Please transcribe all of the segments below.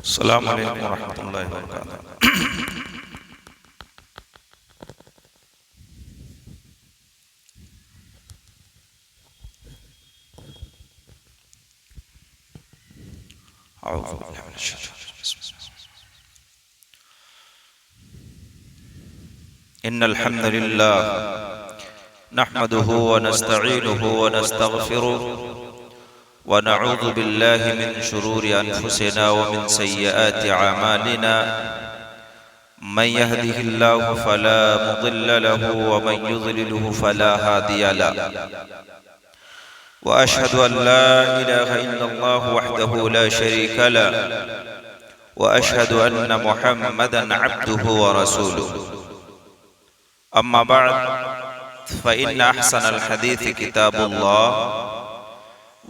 السلام علیکم ورحمۃ اللہ وبرکاتہ۔ اعوذ باللہ من الشیطان الرجیم، بسم اللہ۔ ان الحمد للہ نحمده ونستعینه ونستغفره ونعوذ بالله من شرور أنفسنا ومن سيئات أعمالنا، من يهده الله فلا مضل له ومن يضلله فلا هادي له، وأشهد أن لا إله إلا الله وحده لا شريك له، وأشهد أن محمدًا عبده ورسوله. أما بعد، فإن أحسن الحديث كتاب الله،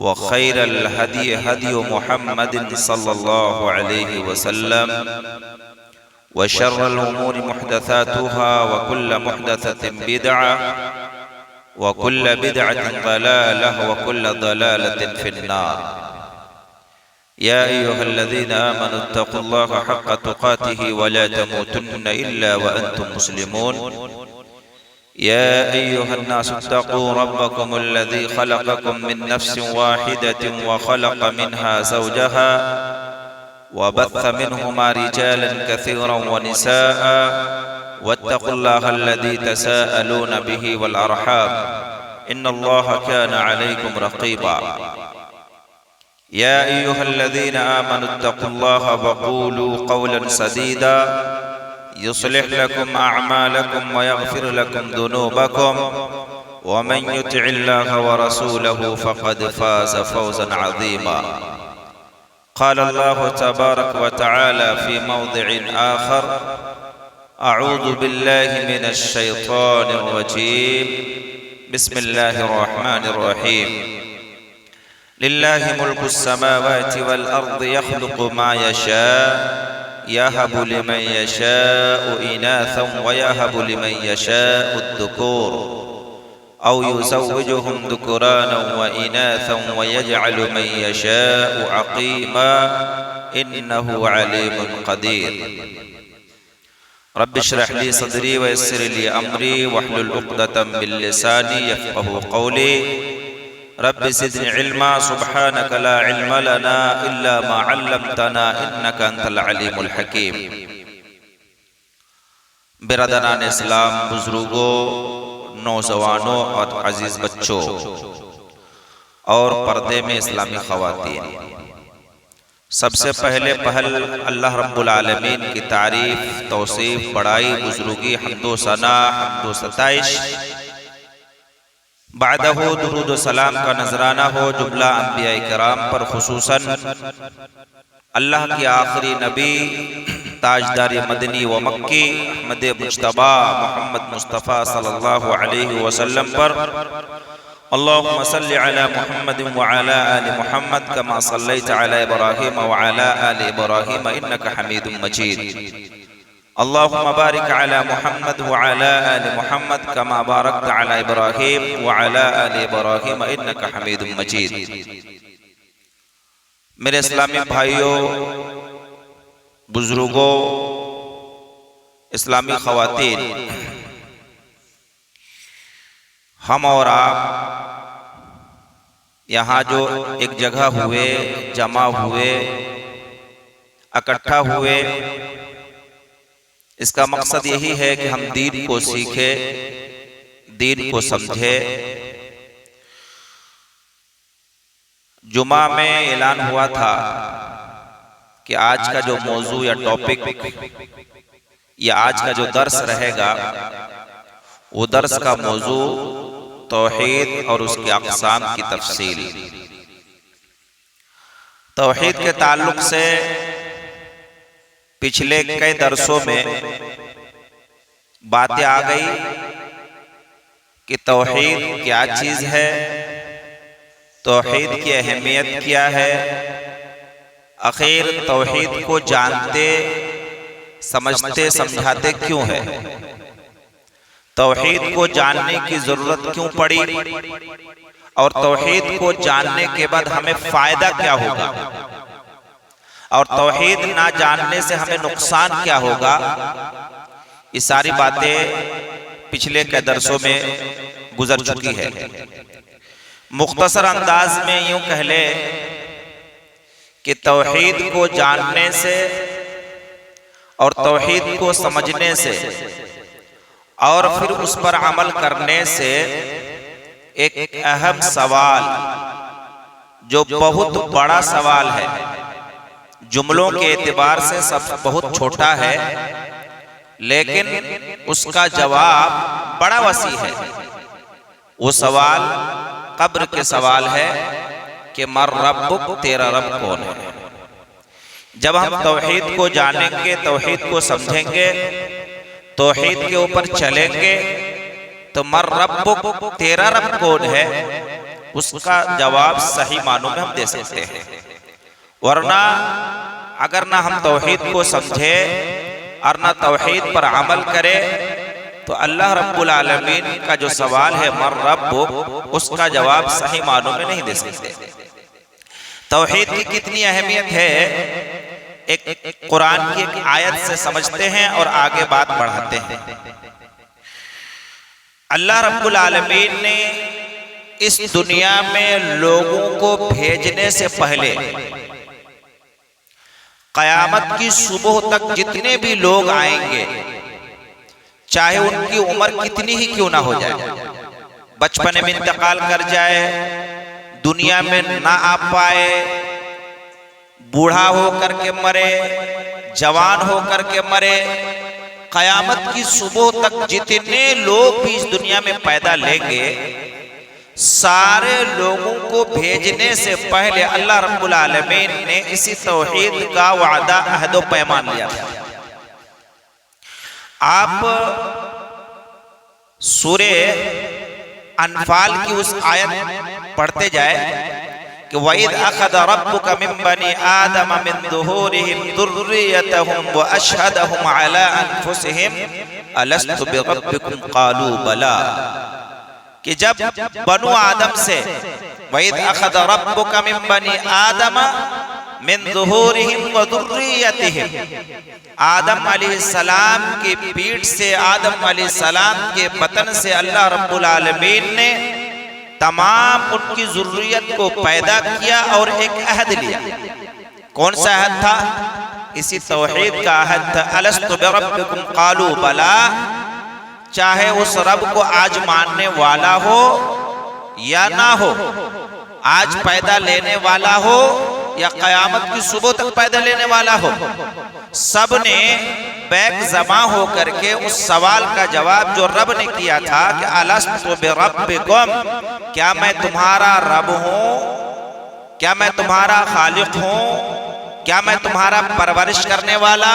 وخير الهدي هدي محمد صلى الله عليه وسلم، وشر الأمور محدثاتها، وكل محدثة بدعة، وكل بدعة ضلالة، وكل ضلالة في النار. يا أيها الذين آمنوا اتقوا الله حق تقاته ولا تموتن إلا وأنتم مسلمون. يا أيها الناس اتقوا ربكم الذي خلقكم من نفس واحدة وخلق منها زوجها وبث منهما رجالا كثيرا ونساء، واتقوا الله الذي تساءلون به والأرحام، إن الله كان عليكم رقيبا. يا أيها الذين آمنوا اتقوا الله وقولوا قولا سديدا يصلح لكم أعمالكم ويغفر لكم ذنوبكم، ومن يطع الله ورسوله فقد فاز فوزا عظيما. قال الله تبارك وتعالى في موضع آخر: أعوذ بالله من الشيطان الرجيم، بسم الله الرحمن الرحيم. لله ملك السماوات والأرض يخلق ما يشاء، يهب لمن يشاء إناثا ويهب لمن يشاء الذكور، أو يزوجهم ذكرانا وإناثا ويجعل من يشاء عقيما، إنه عليم قدير. رب اشرح لي صدري ويسر لي أمري واحلل عقدة من لساني يفقهوا قولي. رب زدني علما، سبحانك لا علم لنا إلا ما علمتنا إنك أنت العليم الحكيم. برادران اسلام، بزرگوں، نوجوانوں اور عزیز بچوں اور پردے میں اسلامی خواتین، سب سے پہلے پہل اللہ رب العالمین کی تعریف، توصیف، بڑائی، بزرگی، حمد و ثنا، حمد و ستائش، بعدہ درود و سلام کا نذرانہ ہو جملہ انبیاء کرام پر، خصوصاً اللہ کی آخری نبی تاجدار مدنی و مکی احمد مجتبی محمد مصطفیٰ صلی اللہ علیہ وسلم پر. اللہم صلی علی محمد وعلی آل محمد کما صلیت علی ابراہیم وعلی آل ابراہیم انکا حمید مجید. اللہم بارک علی محمد وعلی آل محمد کما بارکت علی ابراہیم وعلی آل ابراہیم انکا حمید مجید. میرے اسلامی بھائیوں، بزرگوں، اسلامی خواتین، ہم اور آپ یہاں جو ایک جگہ ہوئے، جمع ہوئے، اکٹھا ہوئے، اس کا مقصد یہی ہے کہ ہم دین کو سیکھیں، دین کو سمجھیں. جمعہ میں اعلان ہوا تھا کہ آج کا جو موضوع یا ٹاپک یا آج کا جو درس رہے گا، وہ درس کا موضوع توحید اور اس کے اقسام کی تفصیل. توحید کے تعلق سے پچھلے کئی درسوں میں باتیں آ گئی کہ توحید کیا چیز ہے، توحید کی اہمیت کیا ہے، آخر توحید کو جانتے، سمجھتے، سمجھاتے کیوں ہے، توحید کو جاننے کی ضرورت کیوں پڑی، اور توحید کو جاننے کے بعد ہمیں فائدہ کیا ہوگا. اور توحید نہ جاننے سے ہمیں نقصان کیا ہوگا، یہ ساری باتیں پچھلے کے درسوں میں گزر چکی ہے۔ مختصر انداز میں یوں کہہ لے کہ توحید کو جاننے سے اور توحید کو سمجھنے سے اور پھر اس پر عمل کرنے سے ایک اہم سوال، جو بہت بڑا سوال ہے، جملوں کے اعتبار سے بہت چھوٹا ہے، لیکن اس کا جواب بڑا وسیع ہے۔ وہ سوال قبر کے سوال ہے کہ من ربک، تیرا رب کون ہے؟ جب ہم توحید کو جانیں گے، توحید کو سمجھیں گے، توحید کے اوپر چلیں گے، تو من ربک، تیرا رب کون ہے، اس کا جواب صحیح معنوں میں ہم دے سکتے ہیں۔ ورنہ اگر نہ ہم توحید کو سمجھے اور نہ توحید پر عمل کرے تو اللہ رب العالمین کا جو سوال ہے من ربک، اس کا جواب صحیح معنوں میں نہیں دے سکتے۔ توحید کی کتنی اہمیت ہے، ایک قرآن کی ایک آیت سے سمجھتے ہیں اور آگے بات بڑھاتے ہیں۔ اللہ رب العالمین نے اس دنیا میں لوگوں کو بھیجنے سے پہلے قیامت کی صبح تک جتنے بھی لوگ آئیں گے، چاہے ان کی عمر کتنی ہی کیوں نہ ہو جائے، بچپنے میں انتقال کر جائے، دنیا میں نہ آ پائے، بوڑھا ہو کر کے مرے، جوان ہو کر کے مرے، قیامت کی صبح تک جتنے لوگ بھی اس دنیا میں پیدا لیں گے، سارے لوگوں کو بھیجنے سے پہلے اللہ رب العالمین نے اسی توحید کا وعدہ عہد و پیمان لیا تھا۔ آپ سورہ انفال کی اس آیت پڑھتے جائے کہ وَإِذْ أَخَذَ رَبُّكَ مِن بَنِي آدَمَ مِن ظُهُورِهِمْ ذُرِّيَّتَهُمْ وَأَشْهَدَهُمْ عَلَىٰ أَنفُسِهِمْ أَلَسْتُ بِرَبِّكُمْ قَالُوا بَلَىٰ، کہ جب بنو آدم سے وَإِذْ أَخَذَ رَبُّكَ مِن بَنِي آدَمَ مِن ظُهُورِهِمْ وَذُرِّيَّتِهِمْ، آدم علیہ السلام کی پیٹھ سے، آدم علیہ السلام کے بطن سے اللہ رب العالمین نے تمام ان کی ذریت کو پیدا کیا اور ایک عہد لیا۔ کون سا عہد تھا؟ اسی توحید کا عہد تھا۔ الست بربکم قالوا بلا، چاہے اس رب کو آج ماننے والا ہو یا نہ ہو، آج پیدا لینے والا ہو یا قیامت کی صبح تک پیدا لینے والا ہو، سب نے بیک زباں ہو کر کے اس سوال کا جواب جو رب نے کیا تھا کہ الست بربکم، کیا میں تمہارا رب ہوں، کیا میں تمہارا خالق ہوں، کیا میں تمہارا پرورش کرنے والا،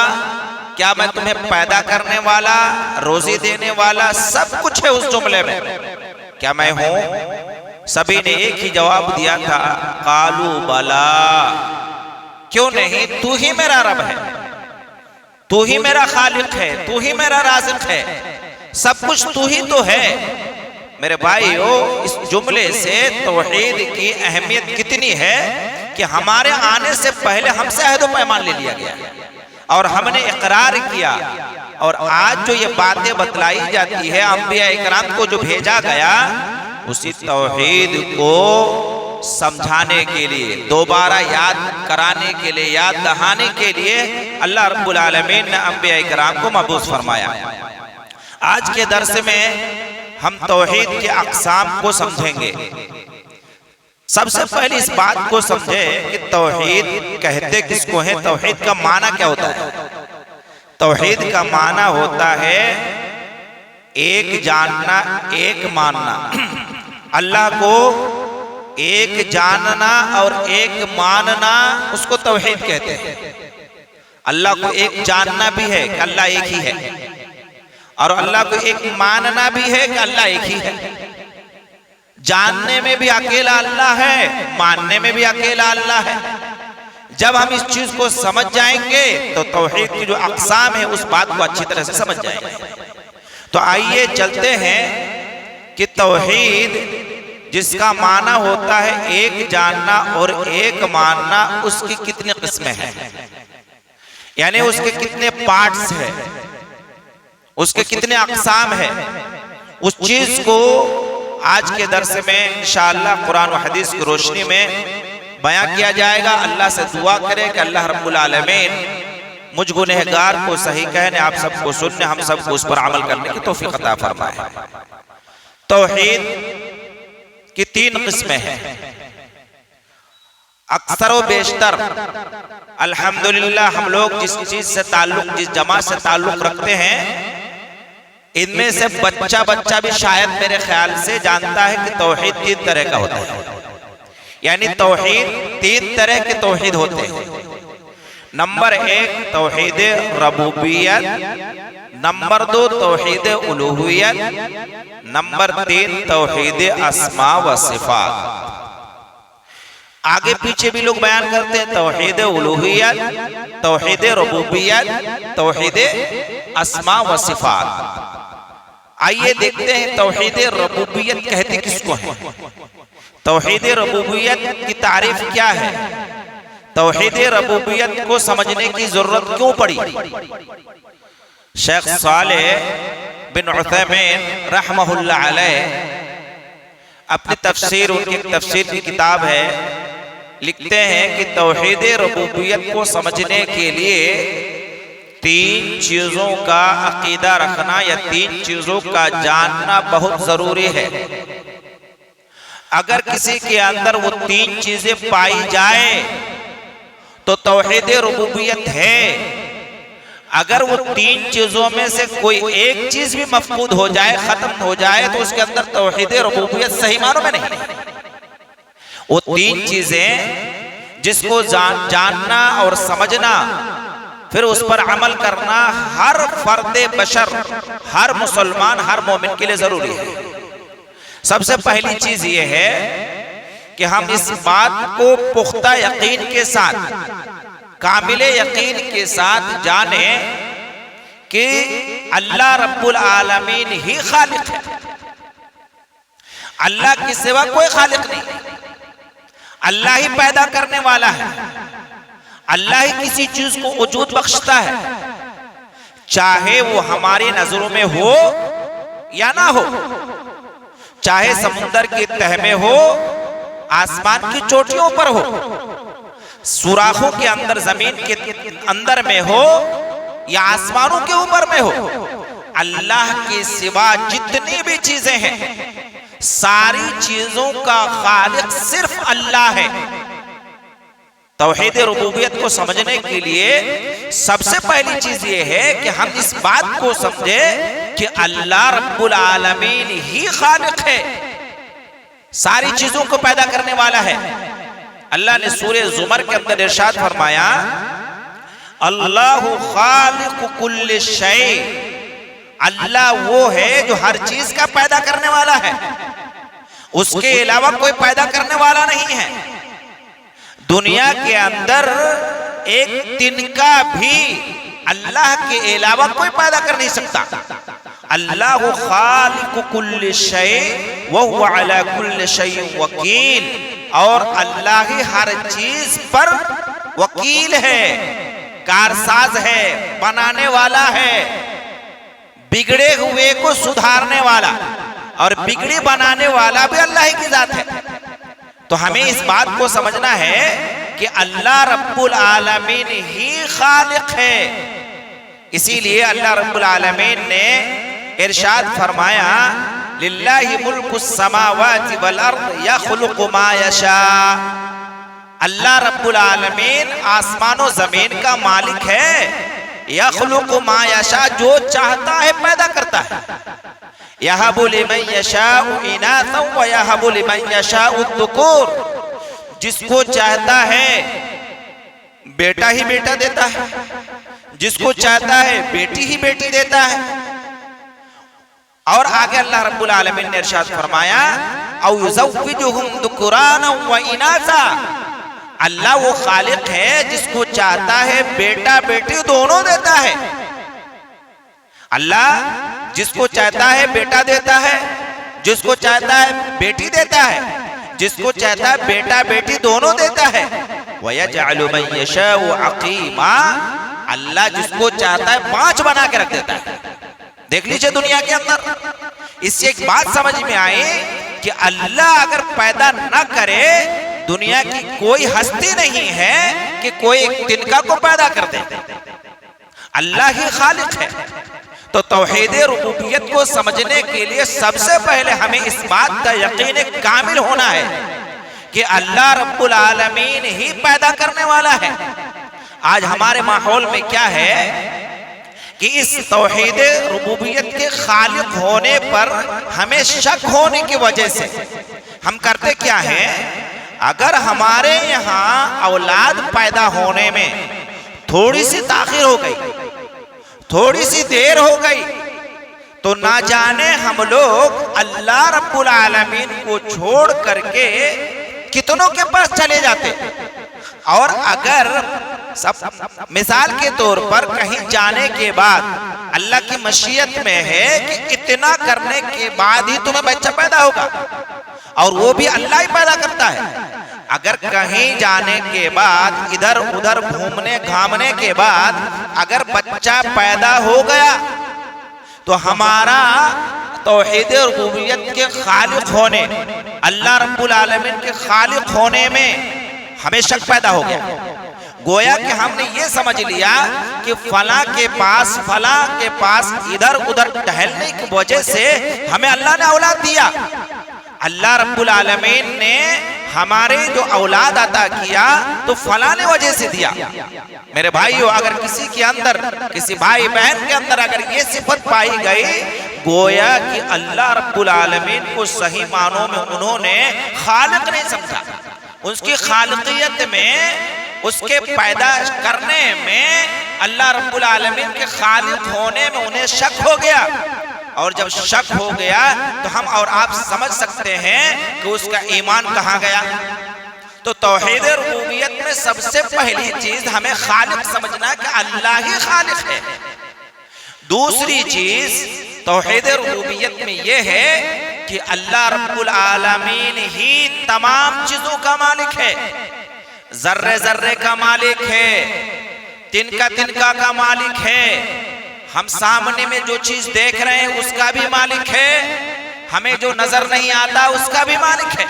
کیا میں تمہیں پیدا کرنے والا، روزی دینے والا، سب کچھ ہے اس جملے میں، کیا میں ہوں؟ سبھی نے ایک ہی جواب دیا تھا، قالوا بلا، کیوں نہیں، تو ہی میرا رب ہے، تو ہی میرا خالق ہے، تو ہی میرا رازق ہے، سب کچھ تو ہی تو ہے۔ میرے بھائیو، اس جملے سے توحید کی اہمیت کتنی ہے کہ ہمارے آنے سے پہلے ہم سے عہد و پیمان لے لیا گیا اور ہم نے اقرار کیا، اور آج جو یہ باتیں بتلائی جاتی ہے انبیاء اکرام کو جو بھیجا گیا، اسی توحید کو سمجھانے کے لیے، دوبارہ یاد کرانے کے لیے، یاد دہانے کے لیے اللہ رب العالمین نے انبیاء اکرام کو مبعوث فرمایا۔ آج کے درس میں ہم توحید کے اقسام کو سمجھیں گے۔ سب سے پہلے اس بات کو سمجھیں کہ توحید کہتے کس کو ہیں، توحید کا معنی کیا ہوتا ہے؟ توحید کا معنی ہوتا ہے ایک جاننا، ایک ماننا، اللہ کو ایک جاننا اور ایک ماننا، اس کو توحید کہتے ہیں۔ اللہ کو ایک جاننا بھی ہے کہ اللہ ایک ہی ہے، اور اللہ کو ایک ماننا بھی ہے کہ اللہ ایک ہی ہے۔ جاننے میں بھی اکیلا اللہ ہے، ماننے میں بھی اکیلا اللہ ہے۔ جب ہم اس چیز کو سمجھ جائیں گے تو توحید کی جو اقسام ہے اس بات کو اچھی طرح سے سمجھ جائیں گے۔ تو آئیے چلتے ہیں کہ توحید جس کا معنی ہوتا ہے ایک جاننا اور ایک ماننا، اس کی کتنی قسمیں ہیں، یعنی اس کے کتنے پارٹس ہیں، اس کے کتنے اقسام ہیں، اس چیز کو آج کے درس میں انشاءاللہ قرآن و حدیث کی روشنی میں بیان کیا جائے گا۔ اللہ سے دعا کرے کہ اللہ رب العالمین مجھ گنہگار کو صحیح کہنے، آپ سب کو سننے، ہم سب کو اس پر عمل کرنے کی توفیق عطا فرمائے۔ توحید کی 3 قسمیں ہیں۔ اکثر و بیشتر الحمدللہ ہم لوگ جس چیز سے تعلق، جس جماعت سے تعلق رکھتے ہیں، ان میں سے بچہ بھی شاید میرے خیال سے جانتا ہے کہ توحید 3 طرح کا ہوتا ہے، یعنی توحید 3 طرح کے توحید ہوتے ہیں۔ نمبر 1 توحید ربوبیت، نمبر 2 توحید الوہیت، نمبر 3 توحید اسماء و صفات۔ آگے پیچھے بھی لوگ بیان کرتے ہیں توحید الوہیت، توحید ربوبیت، توحید اسماء و صفات۔ آئیے دیکھتے ہیں توحید ربوبیت کہتے کس کو ہے، توحید ربوبیت کی تعریف کیا ہے، توحید ربوبیت کو سمجھنے کی ضرورت کیوں پڑی۔ شیخ صالح بن عثیمین رحمہ اللہ علیہ اپنی تفسیر، ان کی تفسیر کی کتاب ہے، لکھتے ہیں کہ توحید ربوبیت کو سمجھنے کے لیے 3 چیزوں کا عقیدہ رکھنا یا 3 چیزوں کا جاننا بہت ضروری ہے۔ اگر کسی کے اندر وہ 3 چیزیں پائی جائیں تو توحید ربوبیت ہے۔ اگر وہ 3 چیزوں میں سے کوئی ایک چیز بھی مفقود ہو جائے، ختم ہو جائے، تو اس کے اندر توحید ربوبیت صحیح معنوں میں نہیں۔ وہ 3 چیزیں جس کو جاننا اور سمجھنا، پھر اس پر عمل کرنا ہر فرد بشر، ہر مسلمان، ہر مومن کے لیے ضروری ہے۔ سب سے پہلی چیز یہ ہے کہ ہم اس بات کو پختہ یقین کے ساتھ، کامل یقین کے ساتھ جانیں کہ اللہ رب العالمین ہی خالق ہے، اللہ کے سوا کوئی خالق نہیں، اللہ ہی پیدا کرنے والا ہے، اللہ ہی کسی چیز کو وجود بخشتا ہے، چاہے وہ ہماری نظروں میں ہو یا نہ ہو، چاہے سمندر کی تہ میں ہو، آسمان کی چوٹیوں پر ہو، سوراخوں کے اندر، زمین کے اندر میں ہو یا آسمانوں کے اوپر میں ہو، اللہ کے سوا جتنی بھی چیزیں ہیں، ساری چیزوں کا خالق صرف اللہ ہے۔ توحید ربوبیت کو سمجھنے کے لیے سب سے پہلی چیز یہ ہے کہ ہم اس بات کو سمجھیں کہ اللہ رب العالمین ہی خالق ہے، ساری چیزوں کو پیدا کرنے والا ہے۔ اللہ نے سورہ زمر کے اندر ارشاد فرمایا، اللہ خالق کل شیء، اللہ وہ ہے جو ہر چیز کا پیدا کرنے والا ہے، اس کے علاوہ کوئی پیدا کرنے والا نہیں ہے۔ دنیا کے اندر ایک تنکا بھی اللہ کے علاوہ کوئی پیدا کر نہیں سکتا۔ اللہ خالق کل شیء وہو علی کل شیء وکیل، اور اللہ ہی ہر چیز پر وکیل ہے، کارساز ہے، بنانے والا ہے، بگڑے ہوئے کو سدھارنے والا، اور بگڑی بنانے والا بھی اللہ ہی کی ذات ہے۔ تو ہمیں اس بات کو سمجھنا ہے کہ اللہ رب العالمین ہی خالق ہے۔ اسی لیے اللہ رب العالمین نے ارشاد فرمایا، للہ ملک السماوات والارض یخلق ما یشاء، اللہ رب العالمین آسمان و زمین کا مالک ہے، یخلق ما یشاء، جو چاہتا ہے پیدا کرتا ہے، یہب لمن یشاء اناثا ویہب لمن یشاء الذکور، جس کو چاہتا ہے بیٹا ہی بیٹا دیتا ہے، جس کو چاہتا ہے بیٹی ہی بیٹی دیتا ہے۔ اور آگے اللہ رب العالمین نے ارشاد فرمایا، او یزوجہم ذکرانا واناثا، اللہ وہ خالق ہے جس کو چاہتا ہے بیٹا بیٹی دونوں دیتا ہے۔ اللہ جس کو چاہتا ہے بیٹا دیتا ہے، جس کو چاہتا ہے بیٹی دیتا ہے، جس کو چاہتا ہے بیٹا بیٹی دونوں دیتا ہے۔ وَيَجْعَلُ مَن يَشَاءُ عَقِيمًا، اللہ جس کو چاہتا ہے 5 بنا کے رکھ دیتا ہے۔ دیکھ لیجئے دنیا کے اندر، اس سے ایک بات سمجھ میں آئی کہ اللہ اگر پیدا نہ کرے، دنیا کی کوئی ہستی نہیں ہے کہ کوئی ایک تنکا کو پیدا کر دے، اللہ ہی خالق ہے۔ تو توحید ربوبیت کو سمجھنے کے لیے سب سے پہلے ہمیں اس بات کا یقین کامل ہونا ہے کہ اللہ رب العالمین ہی پیدا کرنے والا ہے۔ آج ہمارے ماحول میں کیا ہے کہ اس توحید ربوبیت کے خالق ہونے پر ہمیں شک ہونے کی وجہ سے ہم کرتے کیا ہیں، اگر ہمارے یہاں اولاد پیدا ہونے میں تھوڑی سی تاخیر ہو گئی، تھوڑی سی دیر ہو گئی، تو نہ جانے ہم لوگ اللہ رب العالمین کو چھوڑ کر کے کتنوں کے پاس چلے جاتے۔ اور اگر مثال کے طور پر کہیں جانے کے بعد اللہ کی مشیت میں ہے کہ اتنا کرنے کے بعد ہی تمہیں بچہ پیدا ہوگا، اور وہ بھی اللہ ہی پیدا کرتا ہے، اگر کہیں جانے کے بعد ادھر ادھر گھومنے گھامنے کے بعد اگر بچہ پیدا ہو گیا تو ہمارا توحید ربوبیت کے خالق ہونے، اللہ رب العالمین کے خالق ہونے میں ہمیں شک پیدا ہو گیا۔ گویا کہ ہم نے یہ سمجھ لیا کہ فلاں کے پاس ادھر ادھر ٹہلنے کی وجہ سے ہمیں اللہ نے اولاد دیا۔ اللہ رب العالمین نے ہمارے جو اولاد عطا کیا تو فلاں نے وجہ سے دیا۔ میرے بھائیو، اگر کسی کے اندر، کسی بھائی بہن کے اندر اگر یہ صفت پائی گئی، گویا کہ اللہ رب العالمین کو صحیح معنوں میں انہوں نے خالق نہیں سمجھا، اس کی خالقیت میں، اس کے پیدا کرنے میں، اللہ رب العالمین کے خالق ہونے میں انہیں شک ہو گیا۔ اور جب شک ہو گیا تو ہم اور آپ سمجھ سکتے ہیں کہ اس کا ایمان کہاں گیا۔ تو توحید ربوبیت میں سب سے پہلی چیز ہمیں خالق سمجھنا کہ اللہ ہی خالق ہے۔ دوسری چیز توحید ربوبیت میں یہ ہے کہ اللہ رب العالمین ہی تمام چیزوں کا مالک ہے، ذرے ذرے کا مالک ہے، تنکا تنکا کا مالک ہے، ہم سامنے میں جو چیز دیکھ رہے ہیں اس کا بھی مالک ہے، ہمیں جو نظر نہیں آتا اس کا بھی مالک ہے۔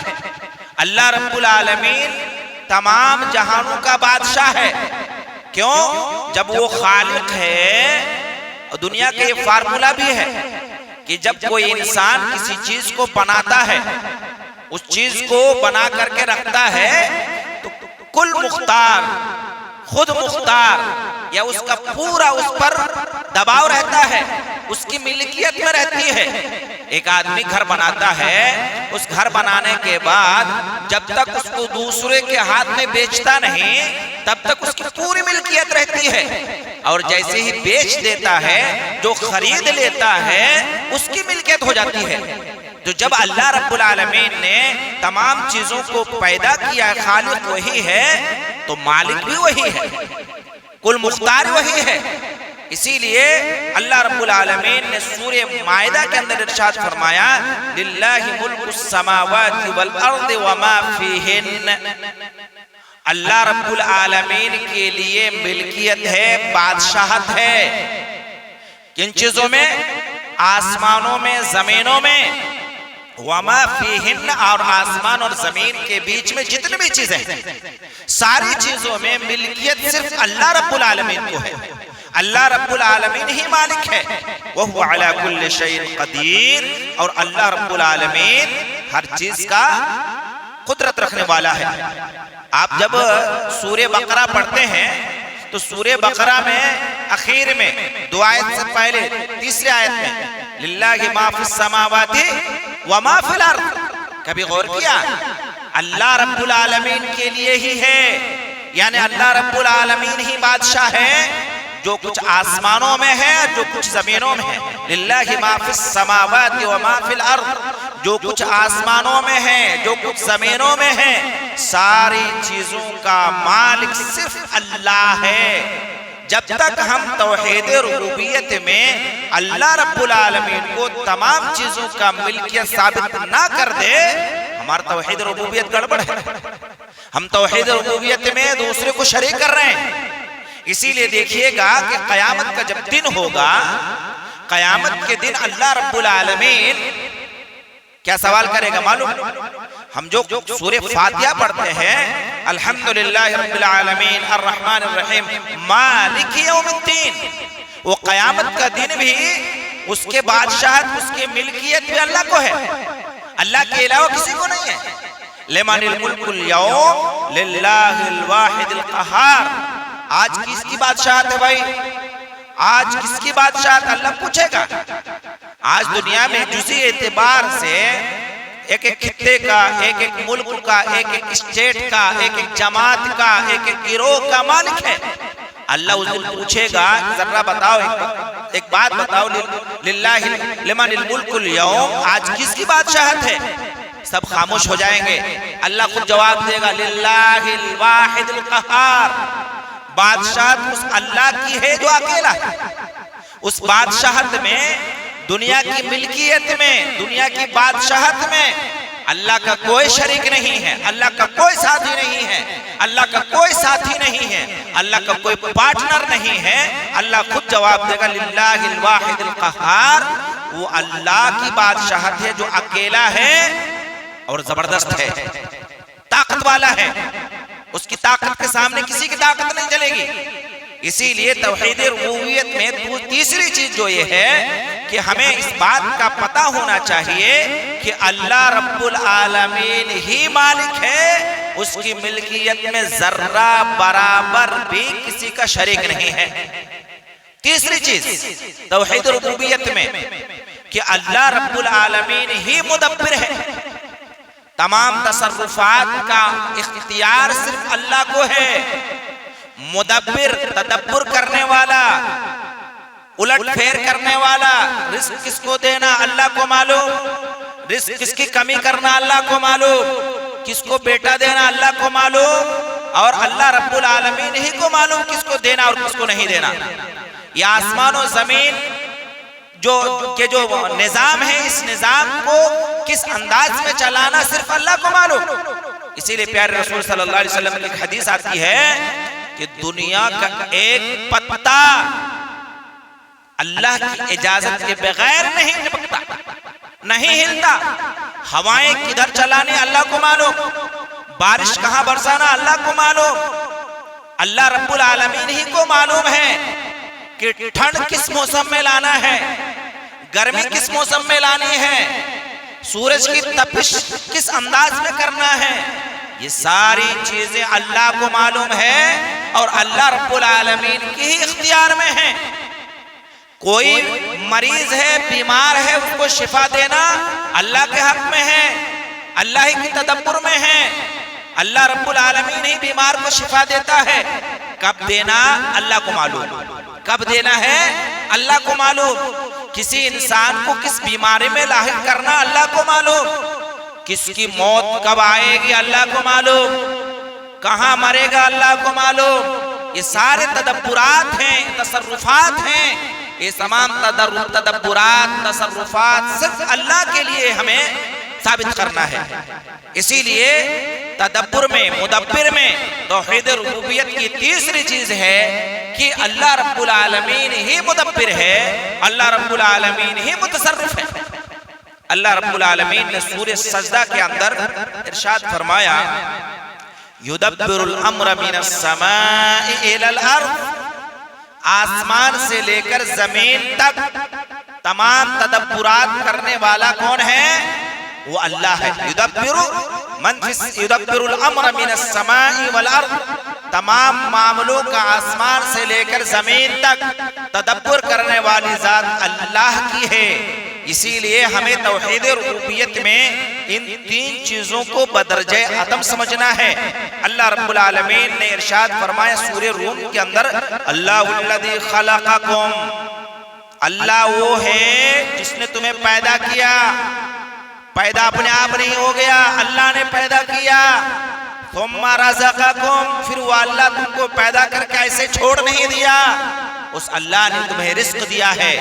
اللہ رب العالمین تمام جہانوں کا بادشاہ ہے۔ کیوں؟ جب وہ خالق ہے، دنیا کا یہ فارمولا بھی ہے کہ جب کوئی انسان کسی چیز کو بناتا ہے، اس چیز کو بنا کر کے رکھتا ہے تو کل مختار، خود مختار، یا اس کا پورا اس پر دباؤ رہتا ہے، اس کی ملکیت میں رہتی ہے۔ ایک آدمی گھر بناتا ہے، اس گھر بنانے کے بعد جب تک اس کو دوسرے کے ہاتھ میں بیچتا نہیں تب تک اس کی پوری ملکیت رہتی ہے، اور جیسے ہی بیچ دیتا ہے جو خرید لیتا ہے اس کی ملکیت ہو جاتی ہے۔ تو جب اللہ رب العالمین نے تمام چیزوں کو پیدا کیا، خالق وہی ہے تو مالک بھی وہی ہے، کل مختار وہی ہے۔ اسی لیے اللہ رب العالمین نے سورہ مائدہ کے اندر ارشاد فرمایا، للہ ملک السماوات والارض وما فیہن، اللہ رب العالمین کے لیے ملکیت ہے، بادشاہت ہے، کن چیزوں میں؟ آسمانوں میں، زمینوں میں، وما فیہن، اور آسمان اور زمین کے بیچ میں جتنی بھی چیزیں ہیں، ساری چیزوں میں ملکیت صرف اللہ رب العالمین کو ہے۔ اللہ رب العالمین ہی مالک ہے، وَهُوَ عَلَى كُلِّ شَيْءٍ قَدِيرٌ، اور اللہ رب العالمین ہر چیز کا قدرت رکھنے والا ہے۔ آپ جب سورہ بقرہ پڑھتے ہیں تو سورہ بقرہ میں اخیر میں 2 آیت سے پہلے تیسرے آیت میں للہ ما فی السماوات وما فی الارض، کبھی غور کیا؟ اللہ رب العالمین کے لیے ہی ہے، یعنی اللہ رب العالمین ہی بادشاہ ہے، جو کچھ آسمانوں میں ہے، جو کچھ زمینوں میں ہے۔ للہ ما فی السماوات وما فی الارض، جو کچھ آسمانوں میں ہے، جو کچھ زمینوں میں ہے، ساری چیزوں کا مالک صرف اللہ ہے۔ جب تک ہم توحید ربوبیت میں اللہ رب العالمین کو تمام چیزوں کا ملکیت ثابت نہ کر دے، ہمارا توحید ربوبیت گڑبڑ ہے۔ ہم توحید ربوبیت میں دوسرے کو شریک کر رہے ہیں۔ اسی لیے دیکھیے گا کہ قیامت کا جب دن ہوگا، قیامت کے دن اللہ رب العالمین کیا سوال کرے گا معلوم؟ ہم جو سورہ فاتحہ پڑھتے ہیں، الحمدللہ رب العالمین الرحمن الرحیم مالک یوم الدین، وہ قیامت کا دن بھی اس کے بادشاہت، اس کی ملکیت بھی اللہ کو ہے، اللہ کے علاوہ کسی کو نہیں ہے۔ لمن الملک اليوم للہ الواحد القہار۔ آج کس کی بادشاہت ہے بھائی؟ آج کس کی بادشاہت اللہ پوچھے گا۔ آج دنیا میں جزئی اعتبار سے ایک ایک خطے کا، ایک ایک ملک کا، ایک ایک اسٹیٹ کا، ایک ایک جماعت کا، ایک ایک گروہ کا مالک ہے۔ اللہ اس دن پوچھے گا، ذرا بتاؤ، ایک بات بتاؤ، للہ لمن الملک اليوم، آج کس کی بادشاہت ہے؟ سب خاموش ہو جائیں گے۔ اللہ خود جواب دے گا، للہ الواحد القہار، بادشاہت اس اللہ کی ہے جو اکیلا ہے۔ اس بادشاہت میں، دنیا کی ملکیت میں، دنیا کی بادشاہت میں اللہ کا کوئی شریک نہیں ہے، اللہ کا کوئی ساتھی نہیں ہے، اللہ کا کوئی ساتھی نہیں ہے، اللہ کا کوئی پارٹنر نہیں ہے۔ اللہ خود جواب دے گا، للہ الواحد القہار، وہ اللہ کی بادشاہت ہے جو اکیلا ہے اور زبردست ہے، طاقت والا ہے۔ اس کی طاقت کے سامنے کسی کی طاقت نہیں چلے گی۔ اسی لیے توحید ربوبیت میں تیسری چیز جو یہ ہے کہ ہمیں اس بات کا پتہ ہونا چاہیے کہ اللہ رب العالمین ہی مالک ہے، اس کی ملکیت میں ذرہ برابر بھی کسی کا شریک نہیں ہے۔ تیسری چیز توحید ربوبیت میں کہ اللہ رب العالمین ہی مدبر ہے، تمام تصرفات کا اختیار صرف اللہ کو ہے۔ مدبر، تدبر کرنے والا، الٹ پھیر کرنے والا، رزق کس کو دینا اللہ کو معلوم، رزق کس کی کمی کرنا اللہ کو معلوم، کس کو بیٹا دینا اللہ کو معلوم، اور اللہ رب العالمین ہی کو معلوم کس کو دینا اور کس کو نہیں دینا۔ یہ آسمان و زمین جو نظام ہے، اس نظام کو کس انداز میں چلانا صرف اللہ کو معلوم۔ اسی لیے پیارے رسول صلی اللہ علیہ وسلم کی ایک حدیث آتی ہے کہ دنیا کا ایک پتا اللہ کی اجازت کے بغیر نہیں جھپکتا، نہیں ہلتا۔ ہوائیں کدھر چلانے اللہ کو معلوم، بارش کہاں برسانا اللہ کو معلوم۔ اللہ رب العالمین ہی کو معلوم ہے کہ ٹھنڈ کس موسم میں لانا ہے، گرمی کس موسم میں لانی ہے، سورج کی تپش کس انداز میں کرنا ہے۔ یہ ساری چیزیں اللہ کو معلوم ہے اور اللہ رب العالمین کی ہی اختیار میں ہیں۔ کوئی مریض ہے، بیمار ہے، اس کو شفا دینا اللہ کے حق میں ہے، اللہ ہی کی تدبر میں ہے۔ اللہ رب العالمین ہی بیمار کو شفا دیتا ہے، کب دینا اللہ کو معلوم، کب دینا ہے اللہ کو معلوم۔ کسی انسان کو کس بیماری میں لاحق کرنا اللہ کو معلوم، کس کی موت کب آئے گی اللہ کو معلوم، کہاں مرے گا اللہ کو معلوم۔ یہ سارے تدبرات ہیں، تصرفات ہیں، یہ تمام تدبرات، تصرفات صرف اللہ کے لیے ہمیں ثابت کرنا ہے۔ اسی لیے تدبر میں، مدبر میں توحید ربوبیت کی تیسری چیز ہے کہ اللہ رب العالمین ہی مدبر ہے، اللہ رب العالمین ہی متصرف ہے۔ اللہ رب العالمین نے سورہ سجدہ کے اندر ارشاد فرمایا، یدبر الامر من السماء الى الارض، آسمان سے لے کر زمین تک تمام تدبرات کرنے والا کون ہے؟ وہ اللہ ہے۔ یدبر الامر من السماء والارض، تمام معاملوں کا آسمان سے لے کر زمین تک تدبر کرنے والی ذات اللہ کی ہے۔ اسی لیے ہمیں توحید ربوبیت میں ان تین چیزوں کو بدرجہ عدم سمجھنا ہے۔ اللہ رب العالمین نے ارشاد فرمایا سورہ روم کے اندر، اللہ الذی خلقکم، اللہ وہ ہے جس نے تمہیں پیدا کیا، پیدا اپنے آپ نہیں ہو گیا، اللہ نے پیدا کیا۔ ثم رزقکم، پھر وہ اللہ تم کو پیدا کر کے ایسے چھوڑ نہیں دیا، اس اللہ نے تمہیں رزق دیا ہے،